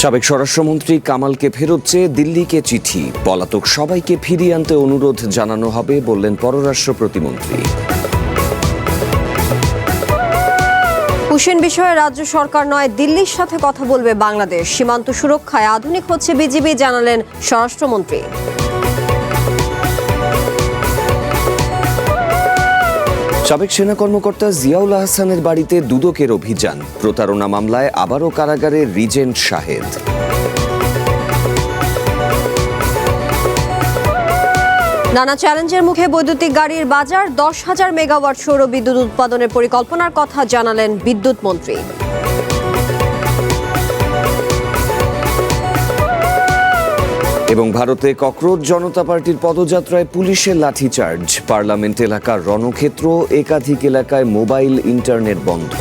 সাবেক স্বরাষ্ট্রমন্ত্রী কামালকে ফেরত চেয়ে দিল্লিকে চিঠি, পলাতক সবাইকে ফিরিয়ে আনতে অনুরোধ জানানো হবে বললেন পররাষ্ট্র প্রতিমন্ত্রী। পুশিন বিষয়ে রাজ্য সরকার নয়, দিল্লির সাথে কথা বলবে বাংলাদেশ। সীমান্ত সুরক্ষায় আধুনিক হচ্ছে বিজিবি, জানালেন স্বরাষ্ট্রমন্ত্রী। সাবেক সেনা কর্মকর্তা জিয়াউল আহসানের বাড়িতে দুদকের অভিযান, প্রতারণা মামলায় আবারও কারাগারে রিজেন্ট শাহেদ। নানা চ্যালেঞ্জের মুখে বৈদ্যুতিক গাড়ির বাজার, 10,000 মেগাওয়াট সৌর বিদ্যুৎ উৎপাদনের পরিকল্পনার কথা জানালেন বিদ্যুৎ মন্ত্রী। এবং ভারতে ককরোচ জনতা পার্টির পদযাত্রায় পুলিশের লাঠিচার্জ, পার্লামেন্ট এলাকার রণক্ষেত্র, একাধিক এলাকায় মোবাইল ইন্টারনেট বন্ধ।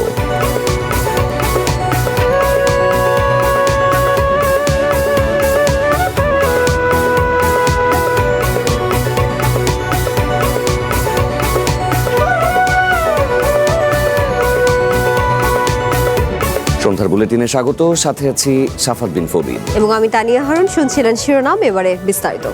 সন্ধ্যার বুলেটিনে স্বাগত, সাথে আছি সাফাত বিন ফবিদ এবং আমি তানিয়া হারুন। শুনছিলেন শিরোনাম, এবারে বিস্তারিত।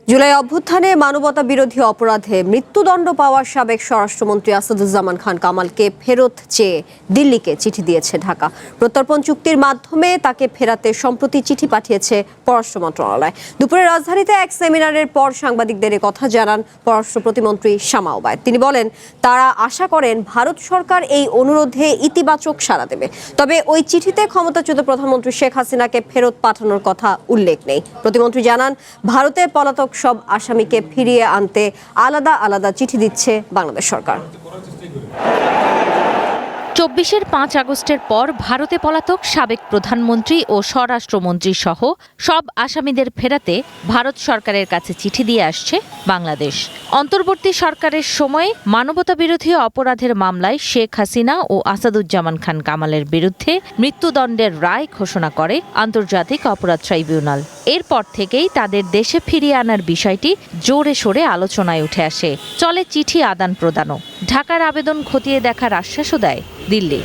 জুলাই অভ্যুত্থানে মানবতা বিরোধী অপরাধে মৃত্যুদণ্ড পাওয়া সাবেক স্বরাষ্ট্রমন্ত্রী আসাদুজ্জামান খান কামালকে ফেরত চেয়ে দিল্লিকে চিঠি দিয়েছে ঢাকা। প্রত্যর্পণ চুক্তির মাধ্যমে তাকে ফেরাতে সম্প্রতি চিঠি পাঠিয়েছে পররাষ্ট্র মন্ত্রণালয়। দুপুরে রাজধানীতে এক সেমিনারের পর সাংবাদিকদের কথা জানান পররাষ্ট্র প্রতিমন্ত্রী শামা ওবায়দ। তিনি বলেন, তারা আশা করেন ভারত সরকার এই অনুরোধে ইতিবাচক সাড়া দেবে। তবে ওই চিঠিতে ক্ষমতাচ্যুত প্রধানমন্ত্রী শেখ হাসিনাকে ফেরত পাঠানোর কথা উল্লেখ নেই। প্রতিমন্ত্রী জানান, ভারতে পলাতক সব আসামিকে ফিরিয়ে আনতে আলাদা আলাদা চিঠি দিচ্ছে বাংলাদেশ সরকার। ২৪ আগস্টের পর ভারতে পলাতক সাবেক প্রধানমন্ত্রী ও স্বরাষ্ট্রমন্ত্রী সহ সব আসামিদের ফেরাতে ভারত সরকারের কাছে চিঠি দিয়ে আসছে বাংলাদেশ। অন্তর্বর্তী সরকারের সময়ে মানবতা বিরোধী অপরাধের মামলায় শেখ হাসিনা ও আসাদুজ্জামান খান কামালের বিরুদ্ধে মৃত্যুদণ্ডের রায় ঘোষণা করে আন্তর্জাতিক অপরাধ ট্রাইব্যুনাল। এরপর থেকেই তাদের দেশে ফিরিয়ে আনার বিষয়টি জোরে সোরে আলোচনায় উঠে আসে। চলে চিঠি আদান প্রদানও। ঢাকার আবেদন খতিয়ে দেখার আশ্বাসও দেয় দিল্লি।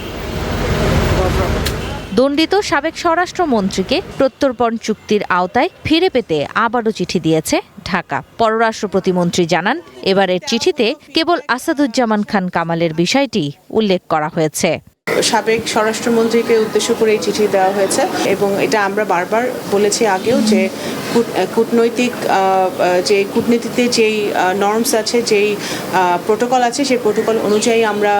দণ্ডিত সাবেক স্বরাষ্ট্রমন্ত্রীকে প্রত্যর্পণ চুক্তির আওতায় ফিরে পেতে আবারও চিঠি দিয়েছে ঢাকা। পররাষ্ট্র প্রতিমন্ত্রী জানান, এবারের চিঠিতে কেবল আসাদুজ্জামান খান কামালের বিষয়টি উল্লেখ করা হয়েছে। সাবেক স্বরাষ্ট্রমন্ত্রীকে উদ্দেশ্য করে এই চিঠি দেওয়া হয়েছে এবং এটা আমরা বারবার বলেছি আগেও যে কূটনৈতিক যে কূটনীতিতে যেই নর্মস আছে, যেই প্রোটোকল আছে, সেই প্রোটোকল অনুযায়ী আমরা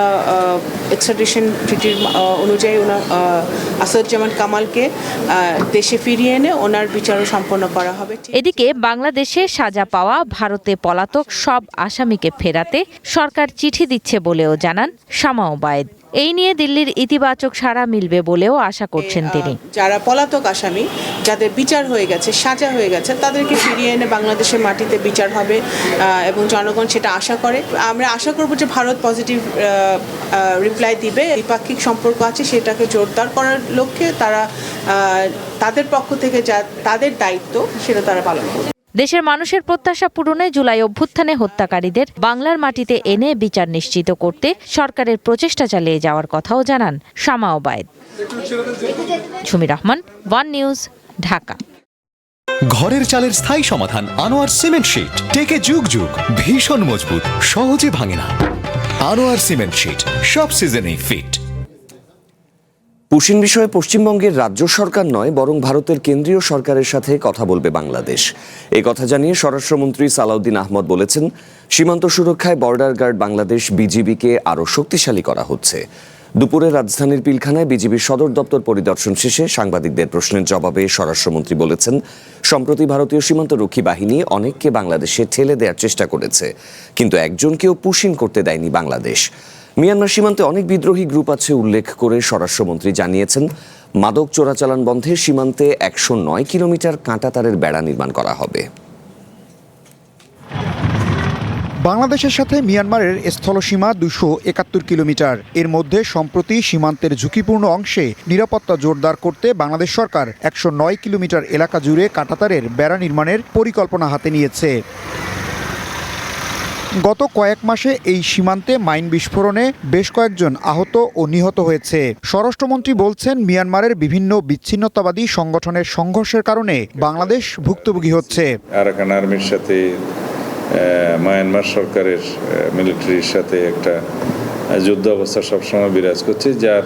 এক্সট্রাডিশন ট্রিটির অনুযায়ী আসাদুজ্জামান কামালকে দেশে ফিরিয়ে এনে ওনার বিচারও সম্পন্ন করা হবে। এদিকে বাংলাদেশে সাজা পাওয়া ভারতে পলাতক সব আসামিকে ফেরাতে সরকার চিঠি দিচ্ছে বলেও জানান শামা ওবায়দ। এই নিয়ে দিল্লির ইতিবাচক সাড়া মিলবে বলেও আশা করছেন তিনি। যারা পলাতক আসামি, যাদের বিচার হয়ে গেছে, সাজা হয়ে গেছে, তাদেরকে ফিরিয়ে এনে বাংলাদেশের মাটিতে বিচার হবে এবং জনগণ সেটা আশা করে। আমরা আশা করব যে ভারত পজিটিভ রিপ্লাই দিবে। দ্বিপাক্ষিক সম্পর্ক আছে, সেটাকে জোরদার করার লক্ষ্যে তারা তাদের পক্ষ থেকে যা তাদের দায়িত্ব সেটা তারা পালন করবে। দেশের মানুষের প্রত্যাশা পূরণে জুলাই অভ্যুত্থানে হত্যাকারীদের বাংলার মাটিতে এনে বিচার নিশ্চিত করতে সরকারের প্রচেষ্টা চালিয়ে যাওয়ার কথাও জানান শামা ওবায়দ। ঝুমি Rahman, one news, Dhaka. ঘরের চালের স্থায়ী সমাধান আনোয়ার সিমেন্ট শীট। টেকে যুগ যুগ, ভীষণ মজবুত, সহজে ভাঙে না। আনোয়ার সিমেন্ট শীট সব সিজনেই ফিট। পুশিন বিষয়ে পশ্চিমবঙ্গের রাজ্য সরকার নয়, বরং ভারতের কেন্দ্রীয় সরকারের সাথে কথা বলবে বাংলাদেশ। এই কথা জানিয়ে স্বরাষ্ট্রমন্ত্রী সালাউদ্দিন আহমদ বলেছেন, সীমান্ত সুরক্ষায় বর্ডার গার্ড বাংলাদেশ বিজিবিকে আরও শক্তিশালী করা হচ্ছে। দুপুরে রাজধানীর পিলখানায় বিজিবির সদর দপ্তর পরিদর্শন শেষে সাংবাদিকদের প্রশ্নের জবাবে স্বরাষ্ট্রমন্ত্রী বলেছেন, সম্প্রতি ভারতীয় সীমান্তরক্ষী বাহিনী অনেককে বাংলাদেশে ঠেলে দেওয়ার চেষ্টা করেছে, কিন্তু একজনকেও পুশিন করতে দেয়নি বাংলাদেশ। মিয়ানমার সীমান্তে অনেক বিদ্রোহী গ্রুপ আছে উল্লেখ করে স্বরাষ্ট্রমন্ত্রী জানিয়েছেন, মাদক চোরাচালান বন্ধে সীমান্তে 109 কিলোমিটার কাঁটাতারের বেড়া নির্মাণ করা হবে। বাংলাদেশের সাথে মিয়ানমারের স্থলসীমা 271 কিলোমিটার। এর মধ্যে সম্প্রতি সীমান্তের ঝুঁকিপূর্ণ অংশে নিরাপত্তা জোরদার করতে বাংলাদেশ সরকার 109 কিলোমিটার এলাকা জুড়ে কাঁটাতারের বেড়া নির্মাণের পরিকল্পনা হাতে নিয়েছে। গত কয়েক মাসে এই সীমান্তে মাইন বিস্ফোরণে বেশ কয়েকজন আহত ও নিহত হয়েছে। স্বরাষ্ট্রমন্ত্রী বলছেন, মিয়ানমারের বিভিন্ন বিচ্ছিন্নতাবাদী সংগঠনের সংঘর্ষের কারণে বাংলাদেশ ভুক্তভোগী হচ্ছে। আরাকান আর্মির সাথে মায়ানমার সরকারের মিলিটারির সাথে একটা যুদ্ধ অবস্থা সবসময় বিরাজ করছে, যার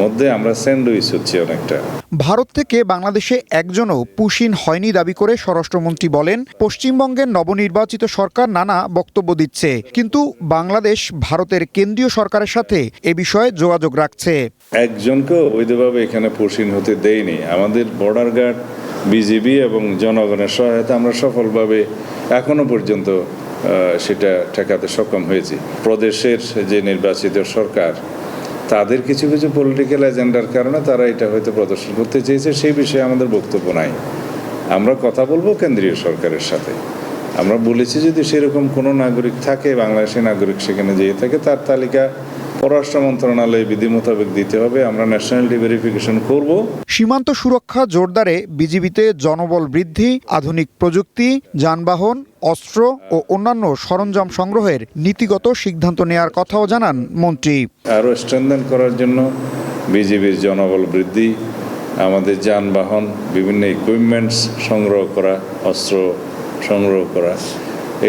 মধ্যে আমরা স্যান্ডউইচ হচ্ছে অনেকটা। ভারত থেকে বাংলাদেশে একজনও পুশিন হয়নি দাবি করে স্বরাষ্ট্রমন্ত্রী বলেন, পশ্চিমবঙ্গের নবনির্বাচিত সরকার নানা বক্তব্য দিচ্ছে, কিন্তু বাংলাদেশ ভারতের কেন্দ্রীয় সরকারের সাথে এ বিষয়ে যোগাযোগ রাখছে। একজনকে অবৈধভাবে এখানে পুশিন হতে দেয়নি। আমাদের বর্ডার গার্ড, বিজিবি এবং জনগণের সহায়তা আমরা সফলভাবে এখনো পর্যন্ত সেটা ঠেকাতে সক্ষম হয়েছি। প্রদেশের যে নির্বাচিত সরকার, তাদের কিছু কিছু পলিটিক্যাল এজেন্ডার কারণে তারা এটা হয়তো প্রদর্শন করতে চেয়েছে, সেই বিষয়ে আমাদের বক্তব্য নাই। আমরা কথা বলবো কেন্দ্রীয় সরকারের সাথে। আমরা বলেছি যদি সেরকম কোনো নাগরিক থাকে, বাংলাদেশি নাগরিক সেখানে যেয়ে থাকে, তার তালিকা পররাষ্ট্র মন্ত্রণালয়ে বিধি মোতাবেক দিতে হবে। আমরা ন্যাশনালিটি ভেরিফিকেশন করব। সীমান্ত সুরক্ষা জোরদারে বিজিবিতে জনবল বৃদ্ধি, আধুনিক প্রযুক্তি, যানবাহন, অস্ত্র ও অন্যান্য সরঞ্জাম সংগ্রহের নীতিগত সিদ্ধান্ত নেয়ার কথাও জানান মন্ত্রী। আরও স্ট্রেনথেন করার জন্য বিজিবির জনবল বৃদ্ধি, আমাদের যানবাহন, বিভিন্ন ইকুইপমেন্টস সংগ্রহ করা, অস্ত্র সংগ্রহ করা,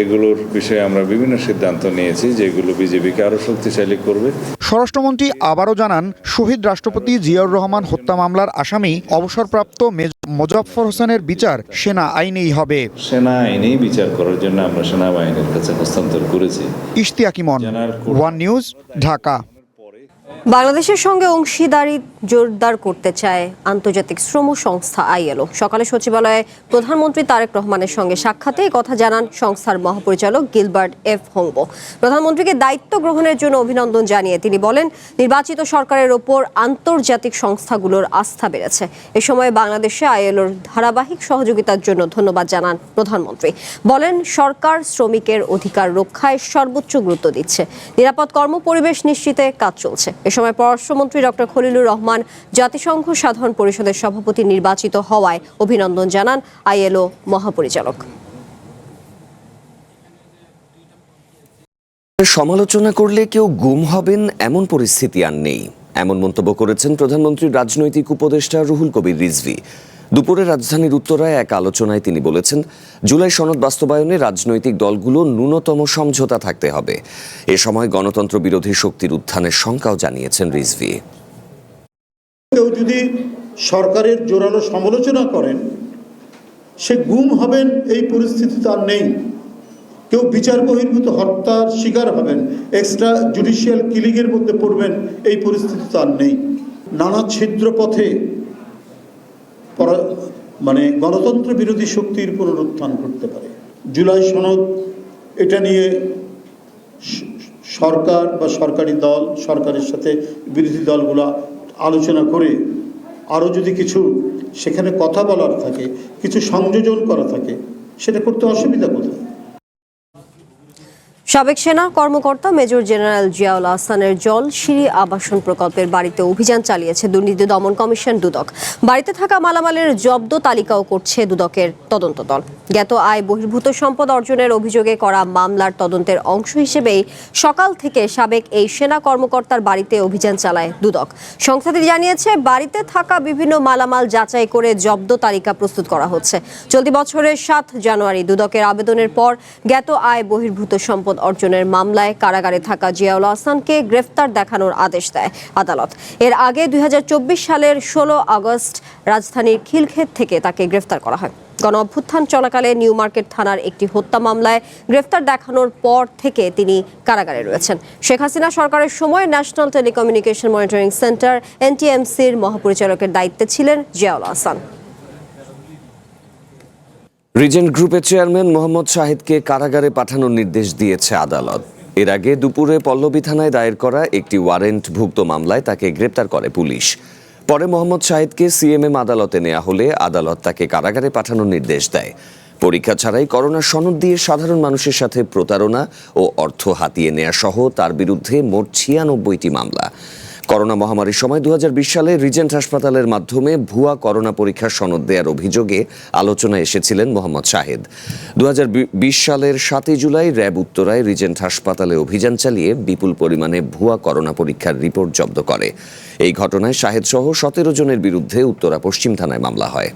এগুলোর বিষয়ে আমরা বিভিন্ন সিদ্ধান্ত নিয়েছি, যেগুলো বিজেপিকে আরও শক্তিশালী করবে। স্বরাষ্ট্রমন্ত্রী আবারও জানান, শহীদ রাষ্ট্রপতি জিয়াউর রহমান হত্যা মামলার আসামি অবসরপ্রাপ্ত মোজাফফর হোসেনের বিচার সেনা আইনেই হবে। সেনা আইনেই বিচার করার জন্য আমরা সেনাবাহিনীর কাছে হস্তান্তর করেছি। ইশতিয়াক ইমন, ওয়ান নিউজ, ঢাকা। বাংলাদেশের সঙ্গে অংশীদারি জোরদার করতে চায় আন্তর্জাতিক শ্রম সংস্থা আইএলও। সকালে সচিবালয়ে প্রধানমন্ত্রী তারেক রহমানের সঙ্গে সাক্ষাতে এই কথা জানান সংস্থার মহাপরিচালক গিলবার্ট এফ হোংবো। প্রধানমন্ত্রীকে দায়িত্ব গ্রহণের জন্য অভিনন্দন জানিয়ে তিনি বলেন, নির্বাচিত সরকারের ওপর আন্তর্জাতিক সংস্থাগুলোর আস্থা বেড়েছে। এ সময় বাংলাদেশে আইএলওর ধারাবাহিক সহযোগিতার জন্য ধন্যবাদ জানান প্রধানমন্ত্রী। বলেন, সরকার শ্রমিকের অধিকার রক্ষায় সর্বোচ্চ গুরুত্ব দিচ্ছে, নিরাপদ কর্মপরিবেশ নিশ্চিতে কাজ চলছে। এ সময় পররাষ্ট্রমন্ত্রী ডক্টর খলিলুর রহমান জাতিসংঘ সাধারণ পরিষদের সভাপতি নির্বাচিত হওয়ায় অভিনন্দন জানান আইএলও মহাপরিচালক। সমালোচনা করলে কেউ গুম হবেন এমন পরিস্থিতি আর নেই, এমন মন্তব্য করেছেন প্রধানমন্ত্রীর রাজনৈতিক উপদেষ্টা রুহুল কবির রিজভী। দুপুরে রাজধানীর উত্তরায় এক আলোচনায় তিনি বলেছেন, জুলাই সনদ বাস্তবায়নে রাজনৈতিক দলগুলো ন্যূনতম সমঝোতা থাকতে হবে। এ সময় গণতন্ত্র বিরোধী শক্তির উত্থানের শঙ্কাও জানিয়েছেন রিজভী। কেউ যদি সরকারের জোরালো সমালোচনা করেন, সে গুম হবেন এই পরিস্থিতি তার নেই। কেউ বিচার বহির্ভূত হত্যার শিকার হবেন, এক্সট্রা জুডিশিয়াল কিলিংয়ের মধ্যে পড়বেন, এই পরিস্থিতি তার নেই। নানা ছিদ্র পথে গণতন্ত্র বিরোধী শক্তির পুনরুত্থান করতে পারে। জুলাই সনদ, এটা নিয়ে সরকার বা সরকারি দল, সরকারের সাথে বিরোধী দলগুলো আলোচনা করে আরও যদি কিছু সেখানে কথা বলার থাকে, কিছু সংযোজন করা থাকে, সেটা করতে অসুবিধা কোথায়? সাবেক সেনা কর্মকর্তা মেজর জেনারেল জিয়াউল আহসানের জলসিঁড়ি আবাসন প্রকল্পের বাড়িতে অভিযান চালিয়েছে দুর্নীতি দমন কমিশন দুদক। বাড়িতে থাকা মালামালের জব্দ তালিকাও করছে দুদকের তদন্ত দল। জ্ঞাত আয় বহির্ভূত সম্পদ অর্জনের অভিযোগে করা মামলার তদন্তের অংশ হিসেবেই সকাল থেকে সাবেক এই সেনা কর্মকর্তার বাড়িতে অভিযান চালায় দুদক। সংস্থাটি জানিয়েছে, বাড়িতে থাকা বিভিন্ন মালামাল যাচাই করে জব্দ তালিকা প্রস্তুত করা হচ্ছে। চলতি বছরের ৭ জানুয়ারি দুদকের আবেদনের পর জ্ঞাত আয় বহির্ভূত সম্পদ অর্জনের মামলায় কারাগারে থাকা জিয়াউল আহসানকে গ্রেফতার দেখানোর আদেশ দেয় আদালত। এর আগে ২০২৪ সালের ১৬ আগস্ট রাজধানীর খিলক্ষেত থেকে তাকে গ্রেফতার করা হয়। গণ অভ্যুত্থান চলাকালে নিউ মার্কেট থানার একটি হত্যা মামলায় গ্রেফতার দেখানোর পর থেকে তিনি কারাগারে রয়েছেন। শেখ হাসিনা সরকারের সময় ন্যাশনাল টেলিকমিউনিকেশন মনিটরিং সেন্টার এনটিএমসির মহাপরিচালকের দায়িত্বে ছিলেন জিয়াউল আহসান। রিজেন্ট গ্রুপের চেয়ারম্যান মোহাম্মদ শাহিদকে কারাগারে পাঠানোর নির্দেশ দিয়েছে আদালত। এর আগে দুপুরে পল্লবী থানায় দায়ের করা একটি ওয়ারেন্টভুক্ত মামলায় তাকে গ্রেপ্তার করে পুলিশ। পরে মোহাম্মদ শাহিদকে সিএমএম আদালতে নেওয়া হলে আদালত তাকে কারাগারে পাঠানোর নির্দেশ দেয়। পরীক্ষা ছাড়াই করোনা সনদ দিয়ে সাধারণ মানুষের সাথে প্রতারণা ও অর্থ হাতিয়ে নেওয়া সহ তার বিরুদ্ধে মোট ৯৬টি মামলা। করোনা মহামারীর সময় 2020 সালে রিজেন্ট হাসপাতালের মাধ্যমে ভুয়া করোনা পরীক্ষার সনদ দেওয়ার অভিযোগে আলোচনায় এসেছিলেন মোহাম্মদ শাহেদ। 2020 সালের 7 জুলাই র্যাব উত্তরায় রিজেন্ট হাসপাতালে অভিযান চালিয়ে বিপুল পরিমাণে ভুয়া করোনা পরীক্ষার রিপোর্ট জব্দ করে। এই ঘটনায় শাহেদ সহ 17 জনের বিরুদ্ধে উত্তরা পশ্চিম থানায় মামলা হয়।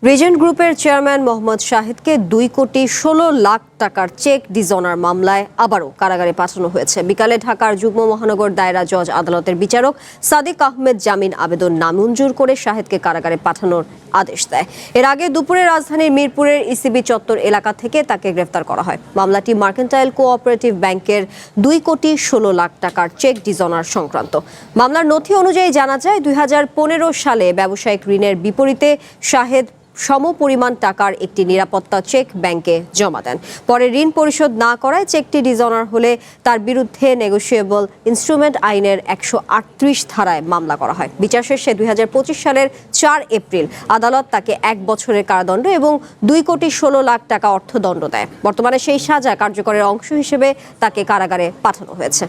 রিজেন্ট গ্রুপের চেয়ারম্যান মোহাম্মদ শাহেদকে 2,16,00,000 টাকার চেক ডিজঅনার মামলায় আবারও কারাগারে পাঠানো হয়েছে। বিকালে ঢাকার যুগ্ম মহানগর দায়রা জজ আদালতের বিচারক সাদিক আহমেদ জামিন আবেদন নামঞ্জুর করে শাহেদকে কারাগারে পাঠানোর আদেশ দেয়। এর আগে দুপুরে রাজধানীর মিরপুরের ইসিবি চত্বর এলাকা থেকে তাকে গ্রেফতার করা হয়। মামলাটি মার্কেন্টাইল কোঅপারেটিভ ব্যাংকের 2,16,00,000 টাকার চেক ডিজঅনার সংক্রান্ত। মামলার নথি অনুযায়ী জানা যায় 2015 সালে ব্যবসায়িক ঋণের বিপরীতে শাহেদ সমপরিমাণ টাকার একটি নিরাপত্তা চেক ব্যাংকে জমা দেন। পরে ঋণ পরিশোধ না করায় চেকটি ডিজঅনার হলে তার বিরুদ্ধে নেগোশিয়েবল ইনস্ট্রুমেন্ট আইনের 138 ধারায় মামলা করা হয়। বিচার শেষে 2025 সালের 4 এপ্রিল আদালত তাকে 1 বছরের কারাদণ্ড এবং 2,16,00,000 টাকা অর্থদণ্ড দেয়। বর্তমানে সেই সাজা কার্যকরের অংশ হিসেবে তাকে কারাগারে পাঠানো হয়েছে।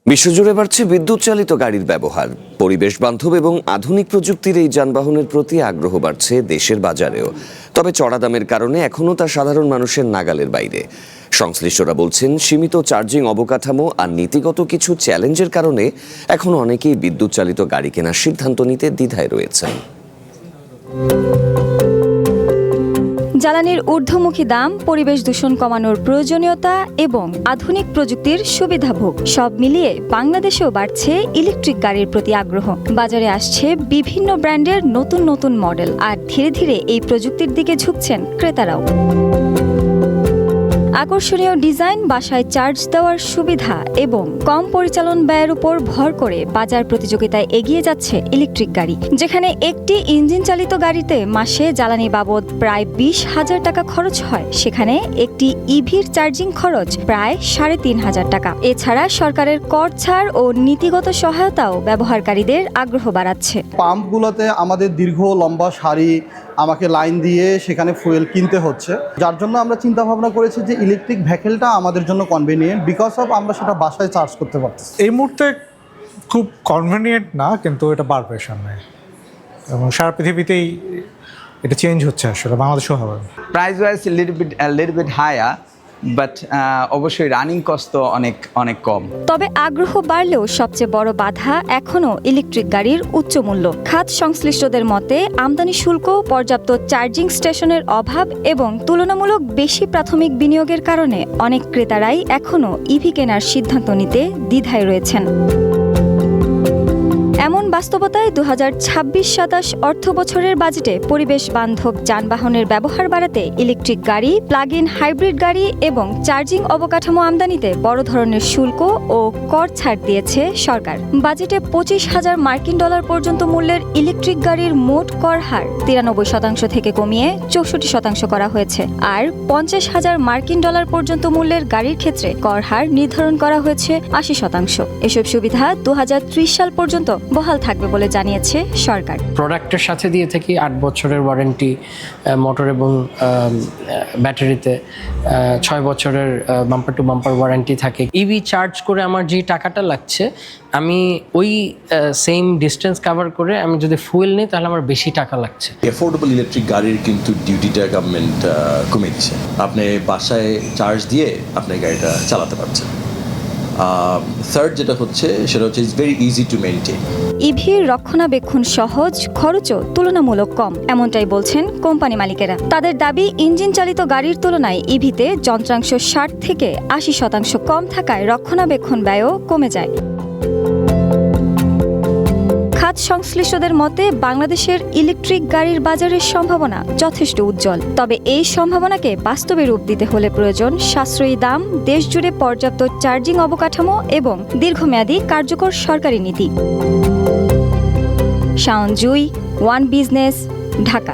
বিশ্বজুড়ে বাড়ছে বিদ্যুৎ চালিত গাড়ির ব্যবহার। পরিবেশ বান্ধব এবং আধুনিক প্রযুক্তির এই যানবাহনের প্রতি আগ্রহ বাড়ছে দেশের বাজারেও। তবে চড়া দামের কারণে এখনও তা সাধারণ মানুষের নাগালের বাইরে। সংশ্লিষ্টরা বলছেন, সীমিত চার্জিং অবকাঠামো আর নীতিগত কিছু চ্যালেঞ্জের কারণে এখনও অনেকেই বিদ্যুৎ চালিত গাড়ি কেনার সিদ্ধান্ত নিতে দ্বিধায় রয়েছেন। জ্বালানির ঊর্ধ্বমুখী দাম, পরিবেশ দূষণ কমানোর প্রয়োজনীয়তা এবং আধুনিক প্রযুক্তির সুবিধাভোগ সব মিলিয়ে বাংলাদেশেও বাড়ছে ইলেকট্রিক গাড়ির প্রতি আগ্রহ। বাজারে আসছে বিভিন্ন ব্র্যান্ডের নতুন নতুন মডেল, আর ধীরে ধীরে এই প্রযুক্তির দিকে ঝুঁকছেন ক্রেতারাও। আকর্ষণীয় ডিজাইন, বাসায় চার্জ দেওয়ার সুবিধা এবং কম পরিচালন ব্যয়ের উপর ভর করে বাজার প্রতিযোগিতায় এগিয়ে যাচ্ছে ইলেকট্রিক গাড়ি। যেখানে একটি ইঞ্জিন চালিত গাড়িতে মাসে জ্বালানি বাবদ প্রায় 20,000 টাকা খরচ হয়, সেখানে একটি ইভির চার্জিং খরচ প্রায় 3,500 টাকা। এছাড়া সরকারের কর ছাড় ও নীতিগত সহায়তাও ব্যবহারকারীদের আগ্রহ বাড়াচ্ছে। পাম্পগুলোতে আমাদের দীর্ঘ লম্বা সারি, আমাকে লাইন দিয়ে সেখানে ফুয়েল কিনতে হচ্ছে, যার জন্য আমরা চিন্তা ভাবনা করেছি যে ইলেকট্রিক ভেহিকেলটা আমাদের জন্য কনভেনিয়েন্ট, বিকজ অফ আমরা সেটা বাসায় চার্জ করতে পারছি। এই মুহূর্তে খুব কনভেনিয়েন্ট না, কিন্তু এটা বাড়বে সামনে এবং সারা পৃথিবীতেই এটা চেঞ্জ হচ্ছে, আসলে বাংলাদেশেও হবে। Price wise little bit higher, but অবশ্যই রানিং কস্ট তো অনেক কম। তবে আগ্রহ বাড়লেও সবচেয়ে বড় বাধা এখনও ইলেকট্রিক গাড়ির উচ্চ মূল্য। খাত সংশ্লিষ্টদের মতে আমদানি শুল্ক, পর্যাপ্ত চার্জিং স্টেশনের অভাব এবং তুলনামূলক বেশি প্রাথমিক বিনিয়োগের কারণে অনেক ক্রেতারাই এখনও ইভি কেনার সিদ্ধান্ত নিতে দ্বিধায় রয়েছেন। এমন বাস্তবতায় 2026-27 অর্থ বছরের বাজেটে পরিবেশ বান্ধব যানবাহনের ব্যবহার বাড়াতে ইলেকট্রিক গাড়ি, প্লাগ ইন হাইব্রিড গাড়ি এবং চার্জিং অবকাঠামো আমদানিতে বড় ধরনের শুল্ক ও কর ছাড় দিয়েছে সরকার। বাজেটে $25,000 মার্কিন পর্যন্ত মূল্যের ইলেকট্রিক গাড়ির মোট কর হার 93% থেকে কমিয়ে 64% করা হয়েছে, আর $50,000 মার্কিন পর্যন্ত মূল্যের গাড়ির ক্ষেত্রে কর হার নির্ধারণ করা হয়েছে 80%। এসব সুবিধা 2030 সাল পর্যন্ত বহাল থাকবে বলে জানিয়েছে সরকার। প্রোডাক্টের সাথে দিয়ে থাকি 8 বছরের ওয়ারেন্টি, মোটর এবং ব্যাটারিতে 6 বছরের বাম্পার টু বাম্পার ওয়ারেন্টি থাকে। ইভি চার্জ করে আমার যে টাকাটা লাগছে, আমি ওই সেম ডিস্টেন্স কভার করে আমি যদি ফুয়েল নিই তাহলে আমার বেশি টাকা লাগছে। অ্যাফোর্ডেবল ইলেকট্রিক গাড়ির কিন্তু ডিউটিটা গভর্নমেন্ট কমিয়ে দিচ্ছে। আপনি বাসায় চার্জ দিয়ে আপনি গাড়িটা চালাতে পারছেন। থার্ড যেটা হচ্ছে সেটা হচ্ছে it's very easy to maintain. ইভির রক্ষণাবেক্ষণ সহজ, খরচও তুলনামূলক কম, এমনটাই বলছেন কোম্পানি মালিকেরা। তাদের দাবি, ইঞ্জিন চালিত গাড়ির তুলনায় ইভিতে যন্ত্রাংশ 60 থেকে 80% কম থাকায় রক্ষণাবেক্ষণ ব্যয়ও কমে যায়। খাত সংশ্লিষ্টদের মতে বাংলাদেশের ইলেকট্রিক গাড়ির বাজারের সম্ভাবনা যথেষ্ট উজ্জ্বল। তবে এই সম্ভাবনাকে বাস্তবে রূপ দিতে হলে প্রয়োজন সাশ্রয়ী দাম, দেশজুড়ে পর্যাপ্ত চার্জিং অবকাঠামো এবং দীর্ঘমেয়াদী কার্যকর সরকারি নীতি। শাওন জুই, ওয়ান বিজনেস, ঢাকা।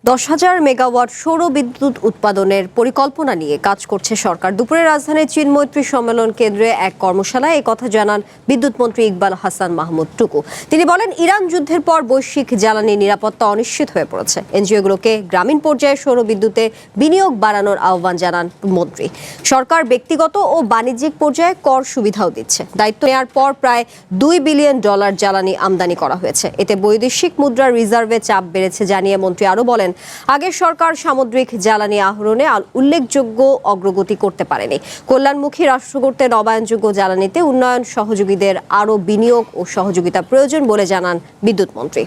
10,000 মেগাওয়াট সৌর বিদ্যুৎ উৎপাদনের পরিকল্পনা নিয়ে কাজ করছে সরকার। দুপুরে রাজধানীর চীন মৈত্রী সম্মেলন কেন্দ্রে এক কর্মশালায় এই কথা জানান বিদ্যুৎ মন্ত্রী ইকবাল হাসান মাহমুদ টুকু। তিনি বলেন, ইরান যুদ্ধের পর বৈশ্বিক জ্বালানি নিরাপত্তা অনিশ্চিত হয়ে পড়েছে। এনজিওগুলোকে গ্রামীণ পর্যায়ে সৌর বিদ্যুতে বিনিয়োগ বাড়ানোর আহ্বান জানান মন্ত্রী। সরকার ব্যক্তিগত ও বাণিজ্যিক পর্যায়ে কর সুবিধাও দিচ্ছে। দায়িত্ব নেওয়ার পর প্রায় $2 বিলিয়ন জ্বালানি আমদানি করা হয়েছে। এতে বৈদেশিক মুদ্রার রিজার্ভে চাপ বেড়েছে জানিয়ে মন্ত্রী আরও বলেন, আগের সরকার সামুদ্রিক জ্বালানি আহরণে উল্লেখযোগ্য অগ্রগতি করতে পারেনি। কল্যাণমুখী রাষ্ট্র করতে নবায়নযোগ্য জ্বালানিতে উন্নয়ন সহযোগীদের আরও বিনিয়োগ ও সহযোগিতা প্রয়োজন বলে জানান বিদ্যুৎ মন্ত্রী।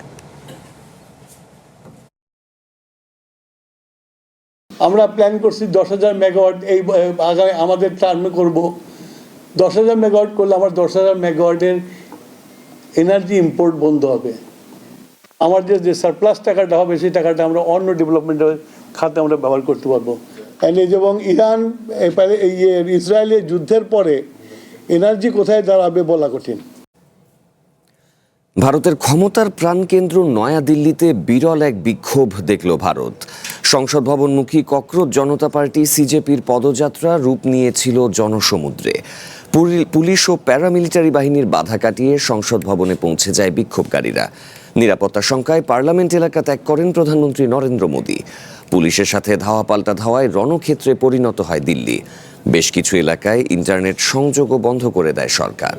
আমরা প্ল্যান করছি 10,000 মেগাওয়াট এই আগামী আমাদের টার্মে করব। 10,000 মেগাওয়াট করলে আমার 10,000 মেগাওয়াটের এনার্জি ইম্পোর্ট বন্ধ হবে। আমাদের যে সারপ্লাস টাকাটা হবে সেই টাকাটা আমরা অন্য ডেভেলপমেন্টের খাতে আমরা ব্যবহার করতে পারবো। এবং ইরান ইসরায়েলের যুদ্ধের পরে এনার্জি কোথায় দাঁড়াবে বলা কঠিন। ভারতের ক্ষমতার প্রাণকেন্দ্র নয়াদিল্লিতে বিরল এক বিক্ষোভ দেখল ভারত। সংসদ ভবনমুখী ককরোচ জনতা পার্টি সিজেপির পদযাত্রা রূপ নিয়েছিল জনসমুদ্রে। পুলিশ ও প্যারামিলিটারি বাহিনীর বাধা কাটিয়ে সংসদ ভবনে পৌঁছে যায় বিক্ষোভকারীরা। নিরাপত্তা শঙ্কায় পার্লামেন্ট এলাকা ত্যাগ করেন প্রধানমন্ত্রী নরেন্দ্র মোদী। পুলিশের সাথে ধাওয়া পাল্টা ধাওয়ায় রণক্ষেত্রে পরিণত হয় দিল্লি। বেশ কিছু এলাকায় ইন্টারনেট সংযোগও বন্ধ করে দেয় সরকার।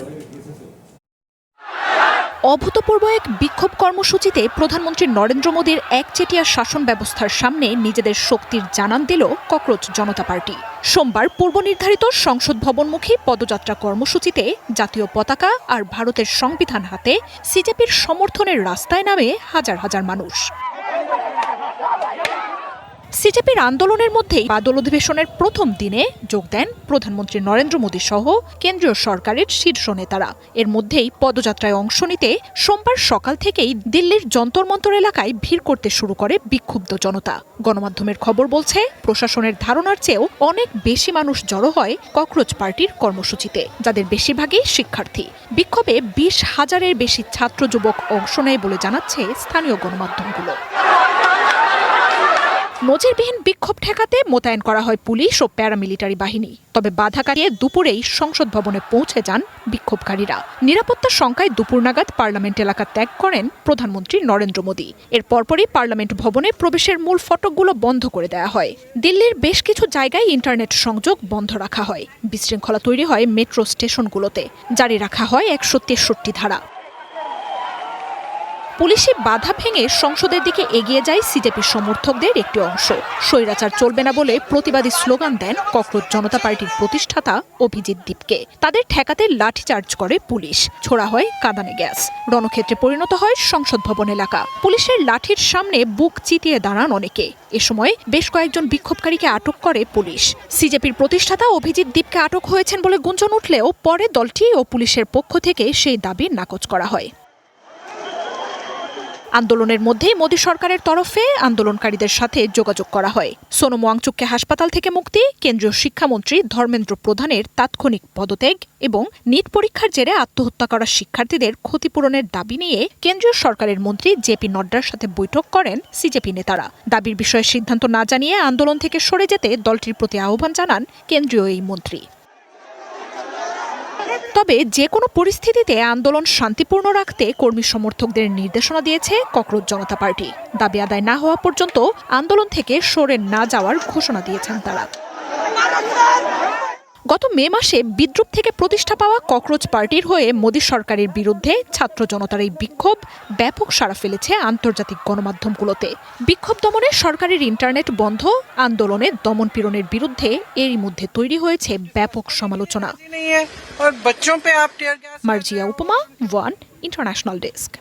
অভূতপূর্ব এক বিক্ষোভ কর্মসূচিতে প্রধানমন্ত্রী নরেন্দ্র মোদীর একচেটিয়া শাসন ব্যবস্থার সামনে নিজেদের শক্তির জানান দিল ককরোচ জনতা পার্টি। সোমবার পূর্ব নির্ধারিত সংসদ ভবনমুখী পদযাত্রা কর্মসূচিতে জাতীয় পতাকা আর ভারতের সংবিধান হাতে সিজেপির সমর্থনের রাস্তায় নামে হাজার হাজার মানুষ। সিজেপির আন্দোলনের মধ্যেই বাদল অধিবেশনের প্রথম দিনে যোগ দেন প্রধানমন্ত্রী নরেন্দ্র মোদী সহ কেন্দ্রীয় সরকারের শীর্ষ নেতারা। এর মধ্যেই পদযাত্রায় অংশ নিতে সোমবার সকাল থেকেই দিল্লির যন্তর মন্তর এলাকায় ভিড় করতে শুরু করে বিক্ষুব্ধ জনতা। গণমাধ্যমের খবর বলছে, প্রশাসনের ধারণার চেয়েও অনেক বেশি মানুষ জড়ো হয় ককরোচ পার্টির কর্মসূচিতে, যাদের বেশিরভাগই শিক্ষার্থী। বিক্ষোভে 20,000-এর বেশি ছাত্র যুবক অংশ নেয় বলে জানাচ্ছে স্থানীয় গণমাধ্যমগুলো। নজিরবিহীন বিক্ষোভ ঠেকাতে মোতায়েন করা হয় পুলিশ ও প্যারামিলিটারি বাহিনী। তবে বাধা কাটিয়ে দুপুরেই সংসদ ভবনে পৌঁছে যান বিক্ষোভকারীরা। নিরাপত্তার শঙ্কায় দুপুর নাগাদ পার্লামেন্ট এলাকা ত্যাগ করেন প্রধানমন্ত্রী নরেন্দ্র মোদী। এর পরপরই পার্লামেন্ট ভবনে প্রবেশের মূল ফটকগুলো বন্ধ করে দেওয়া হয়। দিল্লির বেশ কিছু জায়গায় ইন্টারনেট সংযোগ বন্ধ রাখা হয়। বিশৃঙ্খলা তৈরি হয় মেট্রো স্টেশনগুলোতে। জারি রাখা হয় 163 ধারা। পুলিশি বাধা ভেঙে সংসদের দিকে এগিয়ে যায় সিজেপি সমর্থকদের একটি অংশ। স্বৈরাচার চলবে না বলে প্রতিবাদী স্লোগান দেন ককরোচ জনতা পার্টির প্রতিষ্ঠাতা অভিজিৎ দীপকে। তাদের ঠেকাতে লাঠিচার্জ করে পুলিশ। ছোড়া হয় কাঁদানে গ্যাস। রণক্ষেত্রে পরিণত হয় সংসদ ভবন এলাকা। পুলিশের লাঠির সামনে বুক চিতিয়ে দাঁড়ান অনেকে। এ সময় বেশ কয়েকজন বিক্ষোভকারীকে আটক করে পুলিশ। সিজেপির প্রতিষ্ঠাতা অভিজিৎ দীপকে আটক হয়েছেন বলে গুঞ্জন উঠলেও পরে দলটি ও পুলিশের পক্ষ থেকে সেই দাবি নাকচ করা হয়। আন্দোলনের মধ্যেই মোদী সরকারের তরফে আন্দোলনকারীদের সাথে যোগাযোগ করা হয়। সোনম ওয়াংচুককে হাসপাতাল থেকে মুক্তি, কেন্দ্রীয় শিক্ষামন্ত্রী ধর্মেন্দ্র প্রধানের তাৎক্ষণিক পদত্যাগ এবং নিট পরীক্ষার জেরে আত্মহত্যা করা শিক্ষার্থীদের ক্ষতিপূরণের দাবি নিয়ে কেন্দ্রীয় সরকারের মন্ত্রী জেপি নড্ডার সাথে বৈঠক করেন সিজেপি নেতারা। দাবির বিষয়ে সিদ্ধান্ত না জানিয়ে আন্দোলন থেকে সরে যেতে দলটির প্রতি আহ্বান জানান কেন্দ্রীয় এই মন্ত্রী। তবে যে কোনো পরিস্থিতিতে আন্দোলন শান্তিপূর্ণ রাখতে কর্মী সমর্থকদের নির্দেশনা দিয়েছে ককরোচ জনতা পার্টি। দাবি আদায় না হওয়া পর্যন্ত আন্দোলন থেকে সরে না যাওয়ার ঘোষণা দিয়েছেন তারা। গত মে মাসে বিদ্রুপ থেকে প্রতিষ্ঠা পাওয়া ককরোচ পার্টির হয়ে মোদী সরকারের বিরুদ্ধে ছাত্র জনতার এই বিক্ষোভ ব্যাপক সাড়া ফেলেছে আন্তর্জাতিক গণমাধ্যমগুলোতে। বিক্ষোভ দমনে সরকারের ইন্টারনেট বন্ধ, আন্দোলনে দমনপীড়নের বিরুদ্ধে এরই মধ্যে তৈরি হয়েছে ব্যাপক সমালোচনা। মার্জিয়া উপমা, ওয়ান ইন্টারন্যাশনাল ডেস্ক।